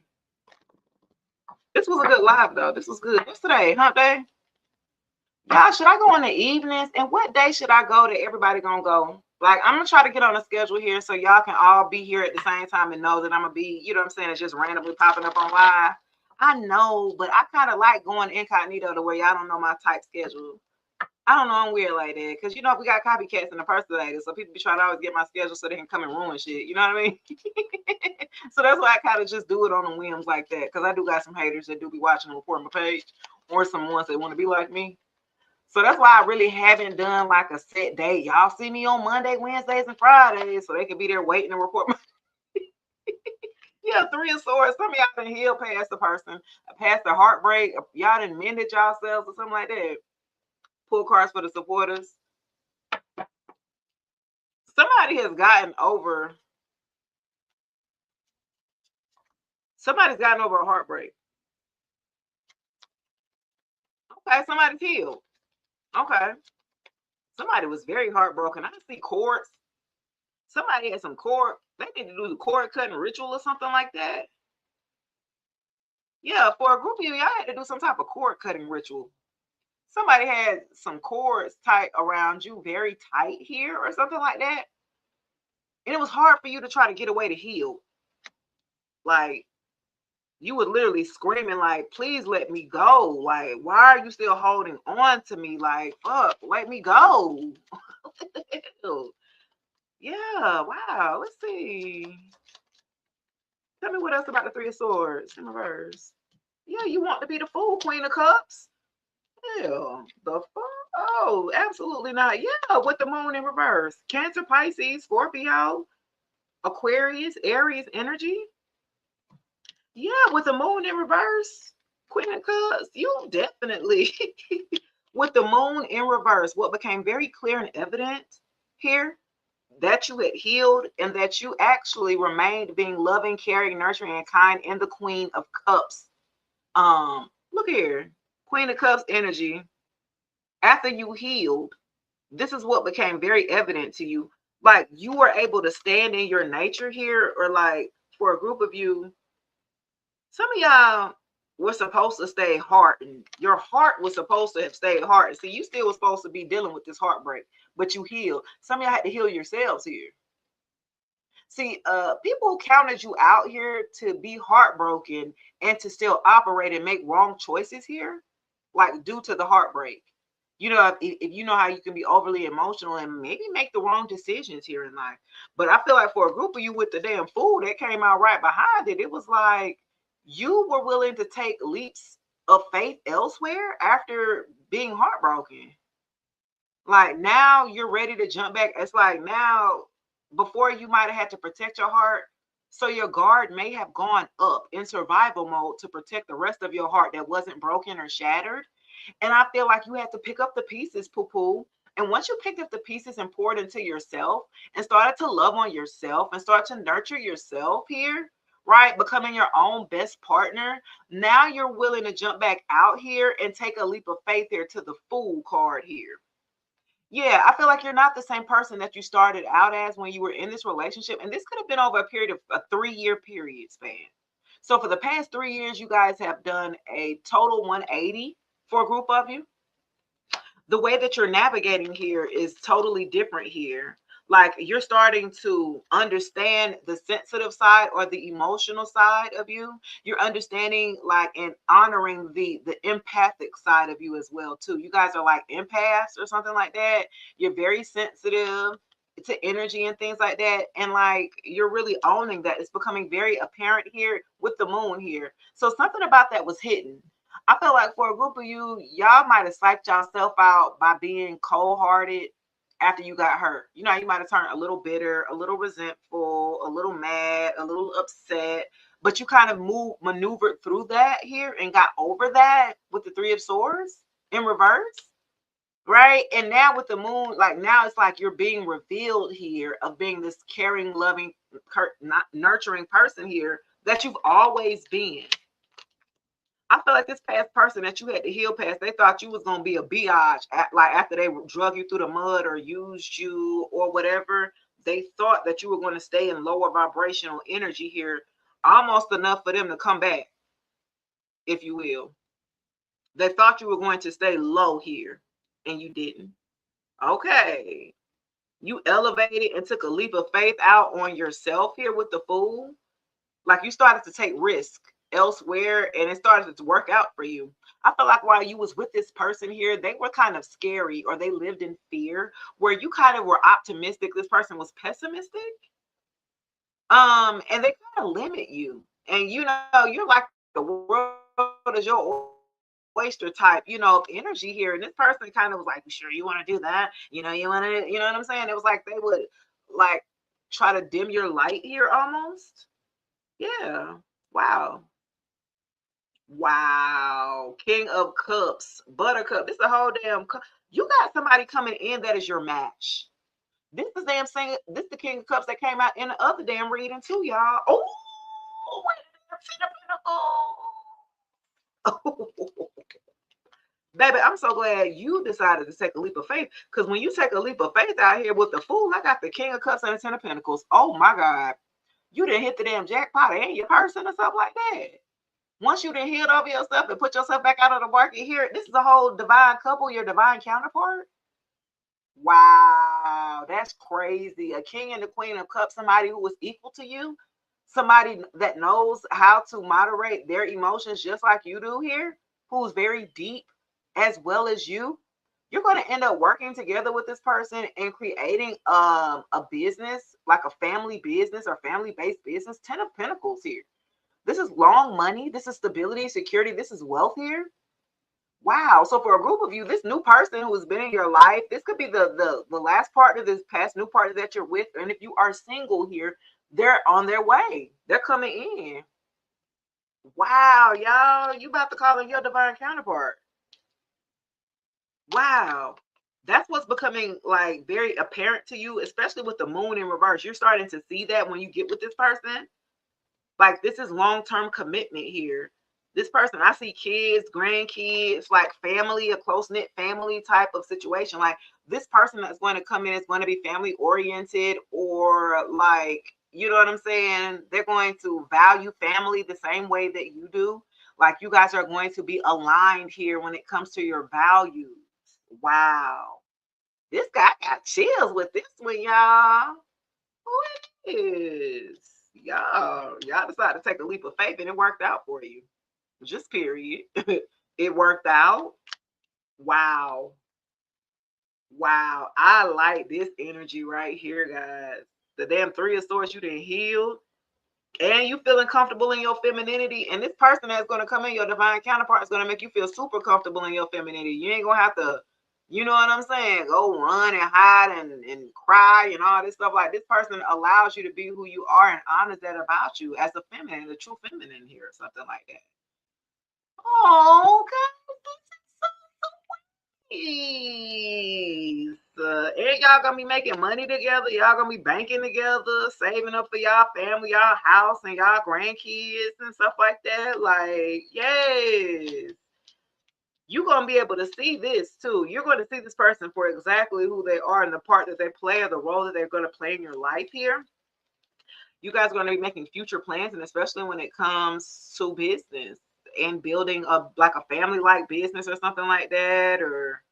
This was a good live, though. This was good. What's today? Hump day? Y'all, should I go in the evenings? And what day should I go that everybody gonna go? Like, I'm gonna try to get on a schedule here so y'all can all be here at the same time and know that I'm gonna be, you know what I'm saying? It's just randomly popping up on live. I know, but I kind of like going incognito to where y'all don't know my type schedule. I don't know, I'm weird like that. Because, we got copycats in the personators. So people be trying to always get my schedule so they can come and ruin shit. You know what I mean? So that's why I kind of just do it on the whims like that. Because I do got some haters that do be watching and report my page. Or some ones that want to be like me. So that's why I really haven't done like a set date. Y'all see me on Monday, Wednesdays, and Fridays. So they can be there waiting to report my. Yeah, 3 of Swords. Some of y'all done healed past the person. Past the heartbreak. Y'all done mended yourselves or something like that. Pull cards for the supporters. Somebody has gotten over. Somebody's gotten over a heartbreak. Okay, somebody's healed. Okay. Somebody was very heartbroken. I see cords. Somebody had some cord. They need to do the cord cutting ritual or something like that. Yeah, for a group of you, y'all had to do some type of cord cutting ritual. Somebody had some cords tight around you, very tight here or something like that. And it was hard for you to try to get away to heal. Like, you were literally screaming, like, please let me go. Like, why are you still holding on to me? Like, fuck, let me go. Yeah, wow. Let's see. Tell me what else about the 3 of Swords in reverse. Yeah, you want to be the fool, Queen of Cups. Hell, the fuck? Oh, absolutely not. Yeah, with the moon in reverse. Cancer, Pisces, Scorpio, Aquarius, Aries energy. Yeah, with the moon in reverse, Queen of Cups, you definitely, with the moon in reverse, what became very clear and evident here, that you had healed and that you actually remained being loving, caring, nurturing, and kind in the Queen of Cups. Look here, Queen of Cups energy. After you healed, this is what became very evident to you. Like you were able to stand in your nature here, or like for a group of you, some of y'all were supposed to stay hardened. Your heart was supposed to have stayed hardened. See, you still was supposed to be dealing with this heartbreak, but you healed. Some of y'all had to heal yourselves here. See, people counted you out here to be heartbroken and to still operate and make wrong choices here, like due to the heartbreak. You know, if you know how you can be overly emotional and maybe make the wrong decisions here in life. But I feel like for a group of you with the damn fool that came out right behind it, it was like you were willing to take leaps of faith elsewhere after being heartbroken. Like now you're ready to jump back. It's like now, before you might have had to protect your heart. So your guard may have gone up in survival mode to protect the rest of your heart that wasn't broken or shattered. And I feel like you had to pick up the pieces, poo poo. And once you picked up the pieces and poured into yourself and started to love on yourself and start to nurture yourself here, right? Becoming your own best partner. Now you're willing to jump back out here and take a leap of faith here to the fool card here. Yeah, I feel like you're not the same person that you started out as when you were in this relationship. And this could have been over a period of a 3-year period span. So for the past 3 years, you guys have done a total 180 for a group of you. The way that you're navigating here is totally different here. Like you're starting to understand the sensitive side or the emotional side of you. You're understanding like and honoring the empathic side of you as well too. You guys are like empaths or something like that. You're very sensitive to energy and things like that, and like you're really owning that. It's becoming very apparent here with the moon here. So something about that was hidden. I feel like for a group of you, y'all might have psyched yourself out by being cold hearted after you got hurt. You know, you might have turned a little bitter, a little resentful, a little mad, a little upset, but you kind of maneuvered through that here and got over that with the Three of Swords in reverse. Right. And now with the moon, like now it's like you're being revealed here of being this caring, loving, not nurturing person here that you've always been. I feel like this past person that you had to heal past, they thought you was gonna be a biatch, like after they drug you through the mud or used you or whatever. They thought that you were going to stay in lower vibrational energy here, almost enough for them to come back, if you will. They thought you were going to stay low here, and you didn't. Okay, you elevated and took a leap of faith out on yourself here with the Fool. Like you started to take risk elsewhere and it started to work out for you. I feel like while you was with this person here, they were kind of scary or they lived in fear where you kind of were optimistic. This person was pessimistic. And they kind of limit you. And you know, you're like the world is your oyster type, energy here. And this person kind of was like, sure, you want to do that? You want to, you know what I'm saying? It was like they would like try to dim your light here almost. Yeah. Wow. Wow. King of Cups, Buttercup. This is a whole damn You got somebody coming in that is your match. This is damn saying this the King of Cups that came out in the other damn reading too, y'all. Oh, baby, I'm so glad you decided to take a leap of faith. Because when you take a leap of faith out here with the Fool, I got the King of Cups and the Ten of Pentacles. Oh my God. You didn't hit the damn jackpot and your person or something like that. Once you done healed over yourself and put yourself back out of the market here, this is a whole divine couple, your divine counterpart. Wow, that's crazy. A king and the queen of cups, somebody who was equal to you, somebody that knows how to moderate their emotions just like you do here, who's very deep as well as you. You're going to end up working together with this person and creating a business, like a family business or family-based business. 10 of Pentacles here. This is long money. This is stability, security. This is wealth here. Wow. So for a group of you, this new person who has been in your life, this could be the last partner, this past new partner that you're with. And if you are single here, they're on their way. They're coming in. Wow, y'all, you about to call in your divine counterpart. Wow. That's what's becoming like very apparent to you, especially with the moon in reverse. You're starting to see that when you get with this person. Like this is long-term commitment here. This person, I see kids, grandkids, like family, a close-knit family type of situation. Like this person that's going to come in is going to be family oriented, or like, you know what I'm saying? They're going to value family the same way that you do. Like you guys are going to be aligned here when it comes to your values. Wow. This guy got chills with this one, y'all. Who is? Y'all decided to take a leap of faith and it worked out for you. Just period. It worked out. Wow. Wow. I like this energy right here, guys. The damn Three of Swords, you done healed. And you feeling comfortable in your femininity. And this person that's going to come in, your divine counterpart, is going to make you feel super comfortable in your femininity. You ain't going to have to, you know what I'm saying, go run and hide and cry and all this stuff. Like this person allows you to be who you are and honors that about you as a feminine, the true feminine here, or something like that. Oh, guys. And y'all gonna be making money together. Y'all gonna be banking together, saving up for y'all family, y'all house, and y'all grandkids and stuff like that. Like, yes. You're going to be able to see this too. You're going to see this person for exactly who they are and the part that they play or the role that they're going to play in your life here. You guys are going to be making future plans, and especially when it comes to business and building a like a family like business or something like that, or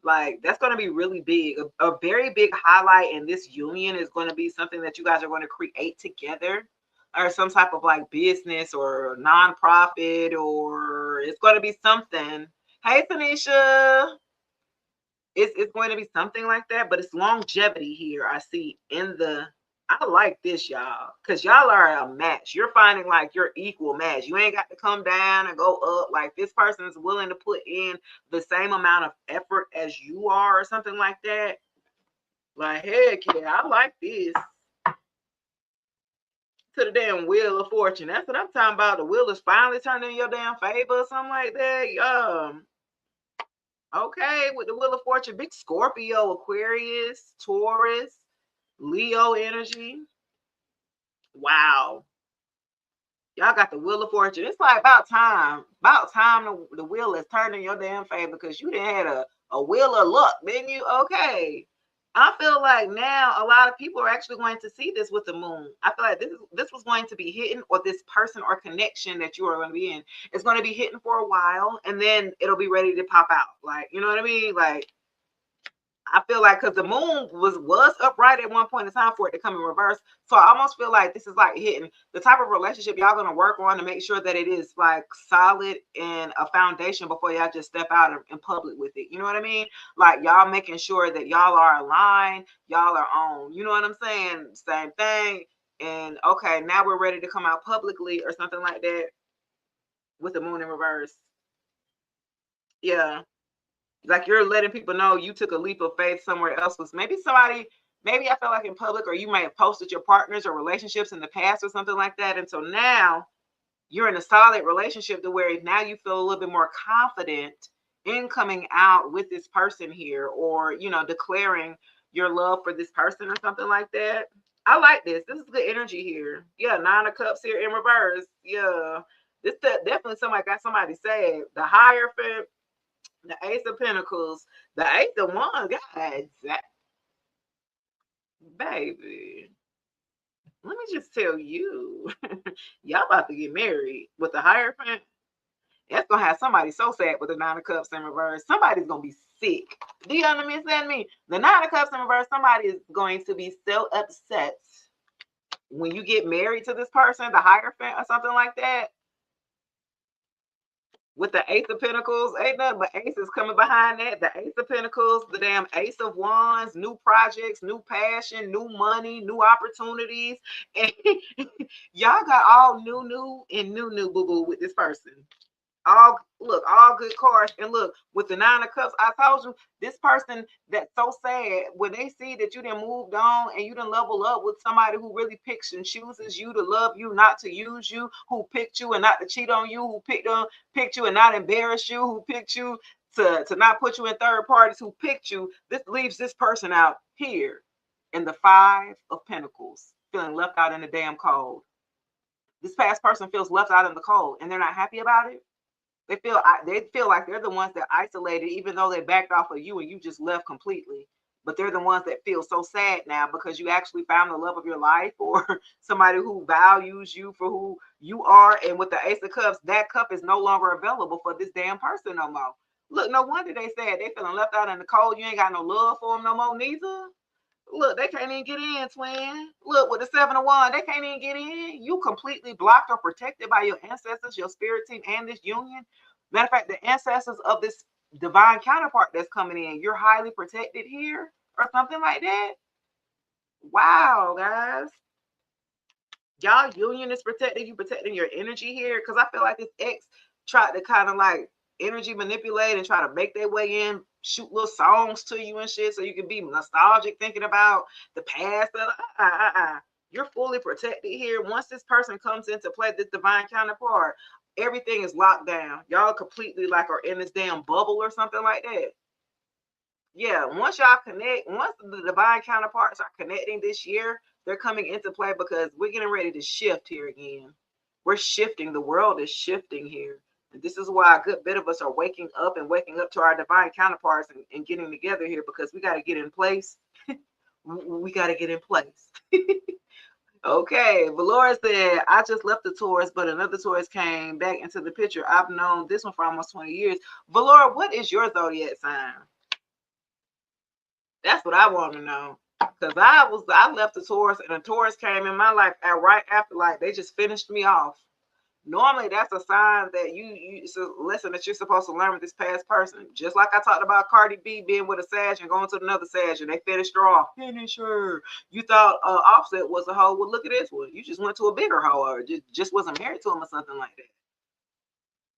like that's going to be really big. A very big highlight in this union is going to be something that you guys are going to create together, or some type of like business or nonprofit, or it's going to be something. Hey, Tanisha. It's going to be something like that, but it's longevity here. I see in the. I like this, y'all, because y'all are a match. You're finding like your equal match. You ain't got to come down and go up. Like this person is willing to put in the same amount of effort as you are, or something like that. Like, heck yeah, I like this. To the damn wheel of fortune. That's what I'm talking about. The wheel is finally turning in your damn favor or something like that. Okay, with the wheel of fortune, big Scorpio, Aquarius, Taurus, Leo energy. Wow. Y'all got the wheel of fortune. It's like about time. About time the wheel is turning your damn favor, because you done had a wheel of luck, didn't you? Okay. I feel like now a lot of people are actually going to see this with the moon. I feel like this was going to be hidden, or this person or connection that you are going to be in is going to be hidden for a while, and then it'll be ready to pop out. Like, you know what I mean? Like, I feel like because the moon was upright at one point in time for it to come in reverse. So I almost feel like this is like hitting the type of relationship y'all gonna work on to make sure that it is like solid and a foundation before y'all just step out in public with it. You know what I mean? Like y'all making sure that y'all are aligned, y'all are on. You know what I'm saying? Same thing. And okay, now we're ready to come out publicly or something like that with the moon in reverse. Yeah. Like you're letting people know you took a leap of faith somewhere else. Was maybe somebody, maybe I felt like in public, or you might have posted your partners or relationships in the past or something like that. And so now you're in a solid relationship to where now you feel a little bit more confident in coming out with this person here, or, you know, declaring your love for this person or something like that. I like this. This is good energy here. Yeah, Nine of Cups here in reverse. Yeah. This definitely somebody got somebody saved. The Hierophant, the Ace of Pentacles, the Ace of Wands, guys, baby. Let me just tell you, y'all about to get married with the Hierophant. That's gonna have somebody so sad with the Nine of Cups in reverse. Somebody's gonna be sick. Do you understand me? The Nine of Cups in reverse. Somebody is going to be so upset when you get married to this person, the Hierophant or something like that. With the Ace of Pentacles, ain't nothing but aces coming behind that. The Ace of Pentacles, the damn Ace of Wands, new projects, new passion, new money, new opportunities. And y'all got all new, and new, boo-boo with this person. All good cards. And look, with the 9 of Cups, I told you this person that's so sad when they see that you done moved on and you done level up with somebody who really picks and chooses you to love you, not to use you, who picked you and not to cheat on you, who picked you and not embarrass you, who picked you to not put you in third parties, who picked you. This leaves this person out here in the 5 of Pentacles, feeling left out in the damn cold. This past person feels left out in the cold and they're not happy about it. They feel like they're the ones that isolated, even though they backed off of you and you just left completely. But they're the ones that feel so sad now because you actually found the love of your life, or somebody who values you for who you are. And with the Ace of Cups, that cup is no longer available for this damn person no more. Look, no wonder they said they feeling left out in the cold. You ain't got no love for them no more, neither. Look, they can't even get in, twin. Look, with the 7 of Wands, they can't even get in. You completely blocked or protected by your ancestors, your spirit team, and this union. Matter of fact, the ancestors of this divine counterpart that's coming in, you're highly protected here, or something like that. Wow, guys. Y'all union is protecting you, protecting your energy here. Because I feel like this ex tried to kind of like energy manipulate and try to make their way in, shoot little songs to you and shit, so you can be nostalgic thinking about the past. You're fully protected here. Once this person comes into play, this divine counterpart, everything is locked down. Y'all completely like are in this damn bubble or something like that. Yeah, once y'all connect, once the divine counterparts are connecting this year, they're coming into play because we're getting ready to shift here again. We're shifting. The world is shifting here. And this is why a good bit of us are waking up to our divine counterparts and getting together here, because we got to get in place. We got to get in place. Okay, Valora said, I just left the Taurus, but another Taurus came back into the picture. I've known this one for almost 20 years. Valora, what is your zodiac sign? That's what I want to know. Because I left the Taurus, and a Taurus came in my life right after, like, they just finished me off. Normally, that's a sign that it's a lesson that you're supposed to learn with this past person. Just like I talked about Cardi B being with a Sag and going to another Sag, and they finished her off. Finish her. You thought Offset was a hoe. Well, look at this one. You just went to a bigger hoe, or just wasn't married to him or something like that.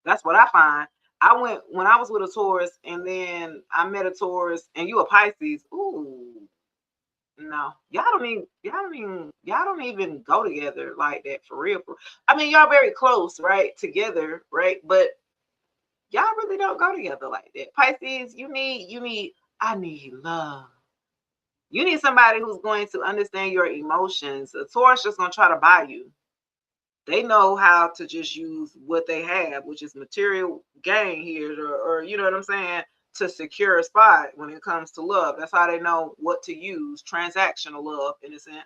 That's what I find. I went when I was with a Taurus, and then I met a Taurus, and you a Pisces. Ooh, no, y'all don't even go together like that for real. I mean, y'all very close, right? Together, right? But y'all really don't go together like that. Pisces, I need love. You need somebody who's going to understand your emotions. A Taurus just gonna try to buy you. They know how to just use what they have, which is material gain here, or you know what I'm saying, to secure a spot when it comes to love. That's how they know what to use, transactional love in a sense.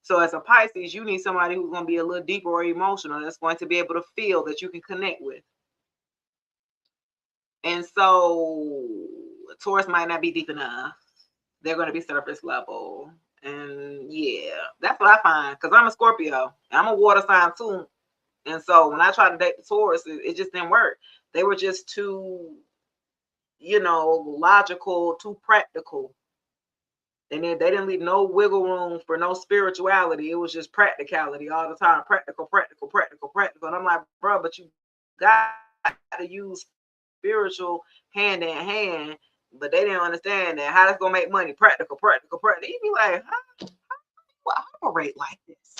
So as a Pisces, you need somebody who's going to be a little deeper or emotional, that's going to be able to feel, that you can connect with. And so Taurus might not be deep enough. They're going to be surface level. And yeah, that's what I find, because I'm a Scorpio. I'm a water sign too. And so when I tried to date the Taurus, it just didn't work. They were just too, logical, too practical. And then they didn't leave no wiggle room for no spirituality. It was just practicality all the time. Practical, practical, practical, practical. And I'm like, bro, but you got to use spiritual hand in hand. But they didn't understand that. How that's going to make money. Practical, practical, practical. You'd be like, how do I operate like this?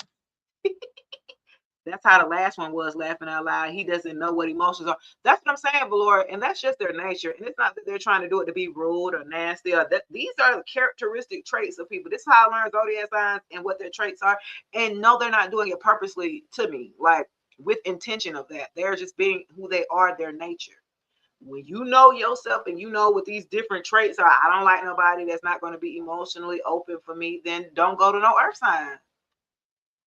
That's how the last one was, laughing out loud. He doesn't know what emotions are. That's what I'm saying, Valora. And that's just their nature. And it's not that they're trying to do it to be rude or nasty. These are the characteristic traits of people. This is how I learned zodiac signs and what their traits are. And no, they're not doing it purposely to me, like with intention of that. They're just being who they are, their nature. When you know yourself and you know what these different traits are, I don't like nobody that's not going to be emotionally open for me, then don't go to no earth sign.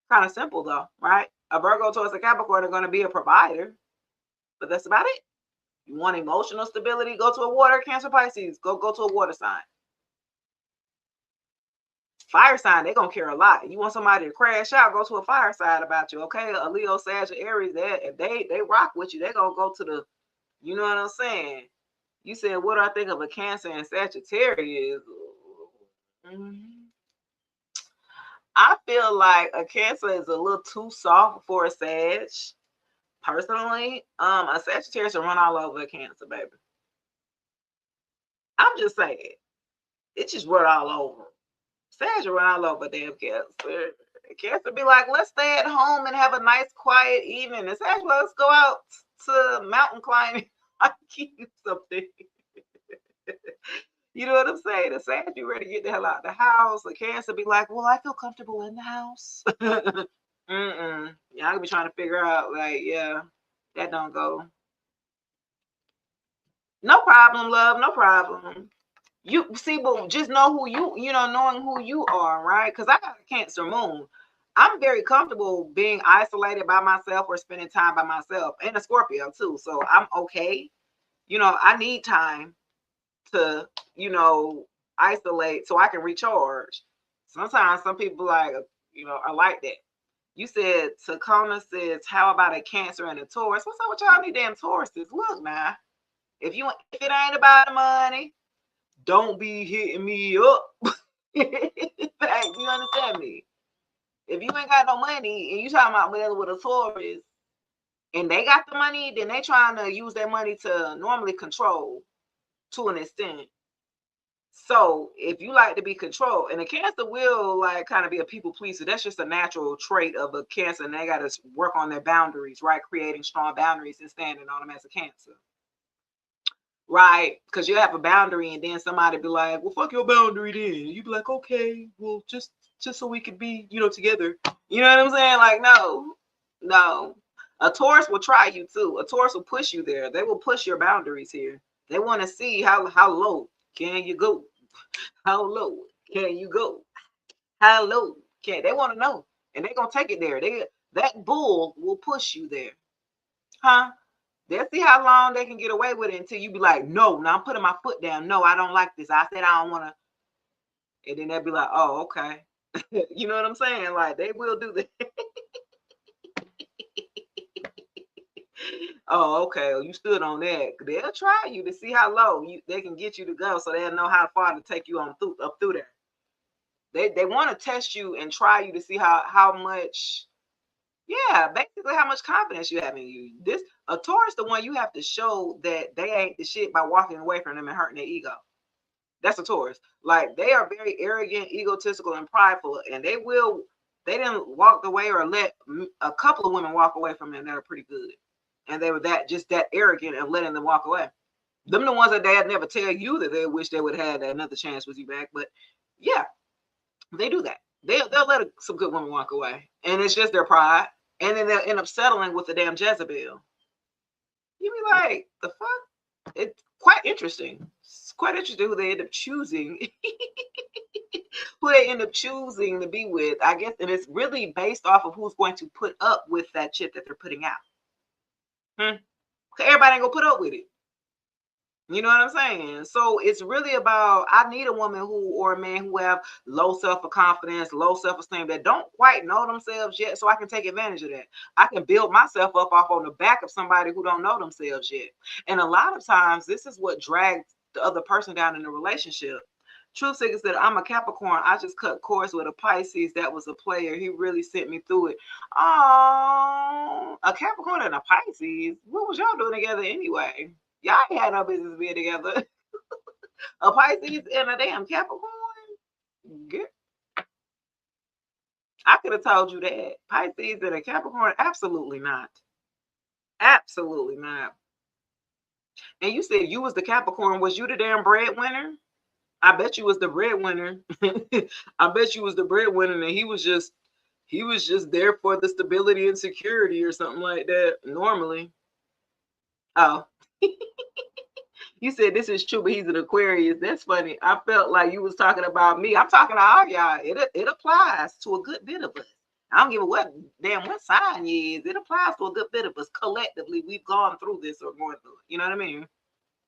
Kind of simple though, right? A Virgo, Taurus, a Capricorn are going to be a provider, but that's about it. You want emotional stability? Go to a water. Cancer, Pisces, go to a water sign. Fire sign, they're going to care a lot. You want somebody to crash out, go to a fire sign about you, okay? A Leo, Sag, Aries, if they rock with you, they're going to go to the, you know what I'm saying? You said, what do I think of a Cancer and Sagittarius? I feel like a Cancer is a little too soft for a Sag. Personally, a Sagittarius will run all over a Cancer, baby. I'm just saying, it just run all over. Sag run all over damn Cancer. Cancer be like, let's stay at home and have a nice quiet evening. And Sag, let's go out to mountain climbing. I keep something. You know what I'm saying? The Sag be ready to get the hell out of the house. The Cancer be like, well, I feel comfortable in the house. Y'all gonna be trying to figure out, like, yeah, that don't go. No problem, love, no problem. You see, but just know who knowing who you are, right? Because I got a Cancer moon. I'm very comfortable being isolated by myself or spending time by myself, and a Scorpio too. So I'm okay. I need time to, isolate so I can recharge. Sometimes some people are like that. You said Takona says, how about a Cancer and a Taurus? What's up with y'all these damn Tauruses? Look now, if it ain't about the money, don't be hitting me up. You understand me? If you ain't got no money and you talking about with a Taurus and they got the money, then they trying to use that money to normally control to an extent. So if you like to be controlled, and a Cancer will kind of be a people pleaser, that's just a natural trait of a Cancer, and they got to work on their boundaries, right? Creating strong boundaries and standing on them as a Cancer. Right, because you have a boundary, and then somebody be like, "Well, fuck your boundary." Then you be like, "Okay, well, just so we could be, together." You know what I'm saying? Like, no. A Taurus will try you too. A Taurus will push you there. They will push your boundaries here. They want to see how low can you go? How low can you go? How low can they want to know? And they're gonna take it there. That bull will push you there, huh? They'll see how long they can get away with it until you be like, no, now I'm putting my foot down. No, I don't like this. I said I don't want to. And then they'll be like, oh, okay. You know what I'm saying? Like, they will do that. Oh, okay. Well, you stood on that. They'll try you to see how low they can get you to go, so they'll know how far to take you up through there. They want to test you and try you to see how much. Yeah, basically how much confidence you have in you. A Taurus, the one you have to show that they ain't the shit by walking away from them and hurting their ego. That's a Taurus. Like, they are very arrogant, egotistical, and prideful, and they didn't walk away or let a couple of women walk away from them that are pretty good. And they were that arrogant and letting them walk away. Them the ones that they'd never tell you that they wish they would have had another chance with you back. But yeah, they do that. They'll let some good women walk away. And it's just their pride. And then they'll end up settling with the damn Jezebel. You be like, the fuck? It's quite interesting. It's quite interesting who they end up choosing. Who they end up choosing to be with, I guess. And it's really based off of who's going to put up with that shit that they're putting out. Everybody ain't gonna put up with it. You know what I'm saying? So it's really about, I need a woman or a man who have low self-confidence, low self-esteem, that don't quite know themselves yet, so I can take advantage of that. I can build myself up off on the back of somebody who don't know themselves yet. And a lot of times, this is what drags the other person down in the relationship. Truth Seeker said, I'm a Capricorn. I just cut cords with a Pisces that was a player. He really sent me through it. Oh, a Capricorn and a Pisces? What was y'all doing together anyway? Y'all ain't had no business being together. A Pisces and a damn Capricorn? Good. I could have told you that. Pisces and a Capricorn? Absolutely not. Absolutely not. And you said you was the Capricorn. Was you the damn breadwinner? I bet you was the breadwinner. I bet you was the breadwinner, and he was just there for the stability and security or something like that. Normally. Oh. You said this is true, but he's an Aquarius. That's funny. I felt like you was talking about me. I'm talking to all y'all. It applies to a good bit of us. I don't give a what sign you is. It applies to a good bit of us. Collectively, we've gone through this or going through it. You know what I mean?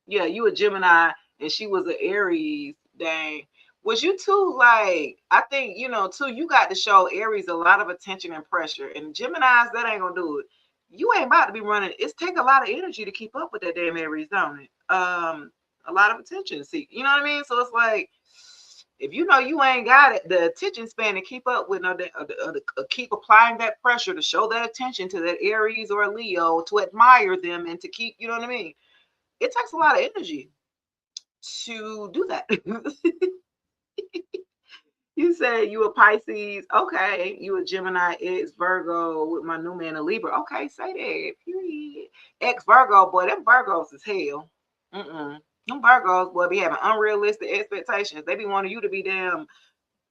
Yeah, you a Gemini and she was an Aries. Dang. Was you too, I think, too, you got to show Aries a lot of attention and pressure. And Geminis, that ain't gonna do it. You ain't about to be running. It's take a lot of energy to keep up with that damn Aries, don't it? A lot of attention. See, you know what I mean? So it's like, If you know you ain't got it, the attention span to keep up with, keep applying that pressure to show that attention to that Aries or a Leo, to admire them and to keep, you know what I mean? It takes a lot of energy to do that. You say you a Pisces, okay. You a Gemini, X Virgo with my new man a Libra. Okay, say that. Period. X Virgo, boy, them Virgos is hell. Them Virgos, boy, be having unrealistic expectations. They be wanting you to be damn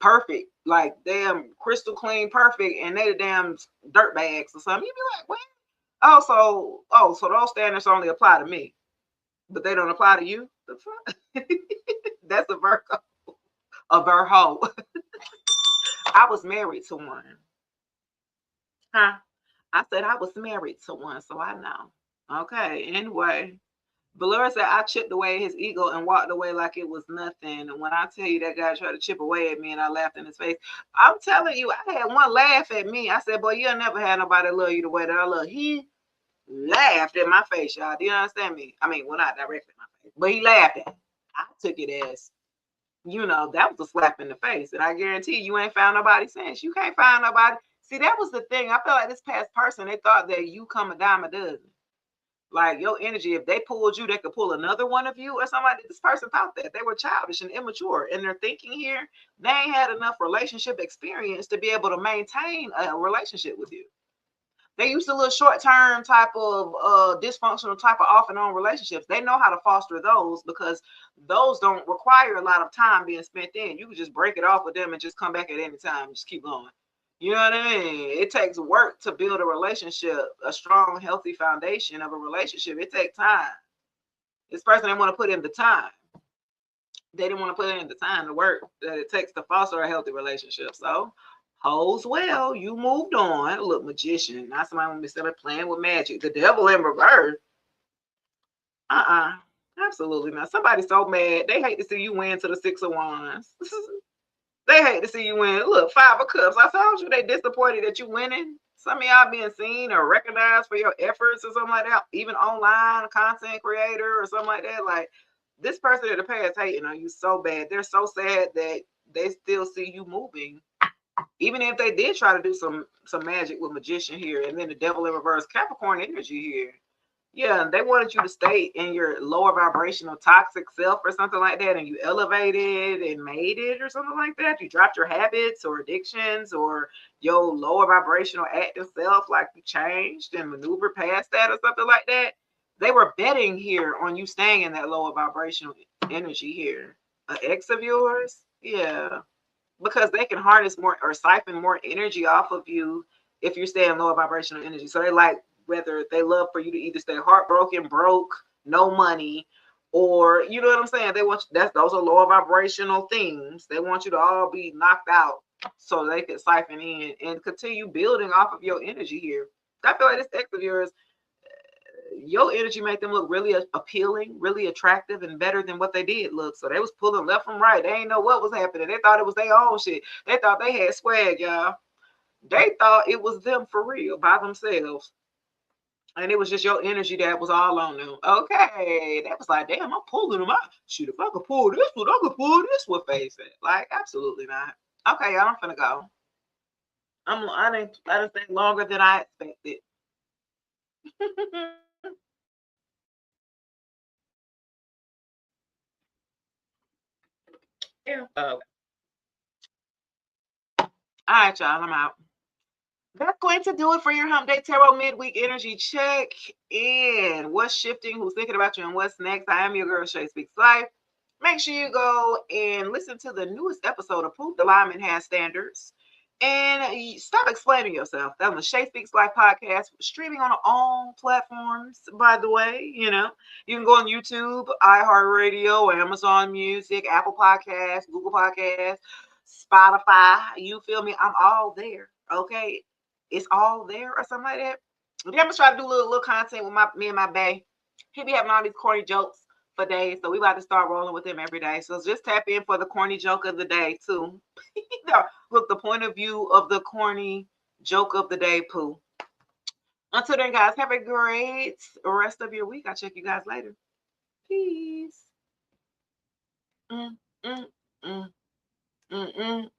perfect, like damn crystal clean perfect, and they the damn dirt bags or something. You be like, what? So those standards only apply to me, but they don't apply to you. The fuck? That's a Virgo, a Virgo. I was married to one. Huh? I said I was married to one, so I know. Okay, anyway. Valera said I chipped away his ego and walked away like it was nothing. And when I tell you that guy tried to chip away at me and I laughed in his face, I'm telling you, I had one laugh at me. I said, boy, you'll never have nobody love you the way that I love. He laughed at my face, y'all. Do you understand me? I mean, well, not directly in my face, but he laughed at me. I took it as, that was a slap in the face. And I guarantee you ain't found nobody since. You can't find nobody. See, that was the thing. I feel like this past person, they thought that you come a dime a dozen. Like your energy, if they pulled you, they could pull another one of you or somebody. This person thought that they were childish and immature in their thinking here. They ain't had enough relationship experience to be able to maintain a relationship with you. They used a little short-term type of dysfunctional type of off and on relationships. They know how to foster those because those don't require a lot of time being spent in. You can just break it off with them and just come back at any time. Just keep going. You know what I mean? It takes work to build a relationship, a strong, healthy foundation of a relationship. It takes time. This person didn't want to put in the time. They didn't want to put in the time, the work that it takes to foster a healthy relationship. So, holds well, you moved on. Look, magician, not somebody want to be still playing with magic. The devil in reverse. Absolutely not. Somebody's so mad. They hate to see you win to the Six of Wands. They hate to see you win. Look, Five of Cups. I told you they disappointed that you winning. Some of y'all being seen or recognized for your efforts or something like that, even online content creator or something like that. Like this person in the past hating on you so bad. They're so sad that they still see you moving. Even if they did try to do some magic with magician here and then the devil in reverse, Capricorn energy here. Yeah, they wanted you to stay in your lower vibrational toxic self or something like that, and you elevated and made it or something like that. You dropped your habits or addictions or your lower vibrational active self, like you changed and maneuvered past that or something like that. They were betting here on you staying in that lower vibrational energy here. An ex of yours? Yeah, because they can harness more or siphon more energy off of you if you're staying lower vibrational energy. So they like, whether they love for you to either stay heartbroken, broke, no money, or you know what I'm saying? They want those are lower vibrational things. They want you to all be knocked out so they can siphon in and continue building off of your energy here. I feel like this ex of yours, your energy made them look really appealing, really attractive, and better than what they did look. So they was pulling left from right. They ain't know what was happening. They thought it was their own shit. They thought they had swag, y'all. They thought it was them for real by themselves. And it was just your energy that was all on them. Okay. That was like, damn, I'm pulling them out. Shoot, if I could pull this one, I could pull this one face it. Like, absolutely not. Okay, y'all, I'm finna go. I didn't think longer than I expected. Yeah. All right, y'all, I'm out. That's going to do it for your Hump Day Tarot Midweek Energy Check in. What's shifting? Who's thinking about you? And what's next? I am your girl, Shay Speaks Life. Make sure you go and listen to the newest episode of Proof the Lyman Has Standards. And stop explaining yourself. That was the Shay Speaks Life podcast, streaming on all platforms, by the way. You can go on YouTube, iHeartRadio, Amazon Music, Apple Podcasts, Google Podcasts, Spotify. You feel me? I'm all there. Okay. It's all there or something like that. I'm gonna try to do a little content with me and my bae. He be having all these corny jokes for days, so we about to start rolling with him every day. So just tap in for the corny joke of the day too. Look, the point of view of the corny joke of the day, Pooh. Until then, guys, have a great rest of your week. I'll check you guys later. Peace. Mm, mm, mm. Mm-mm.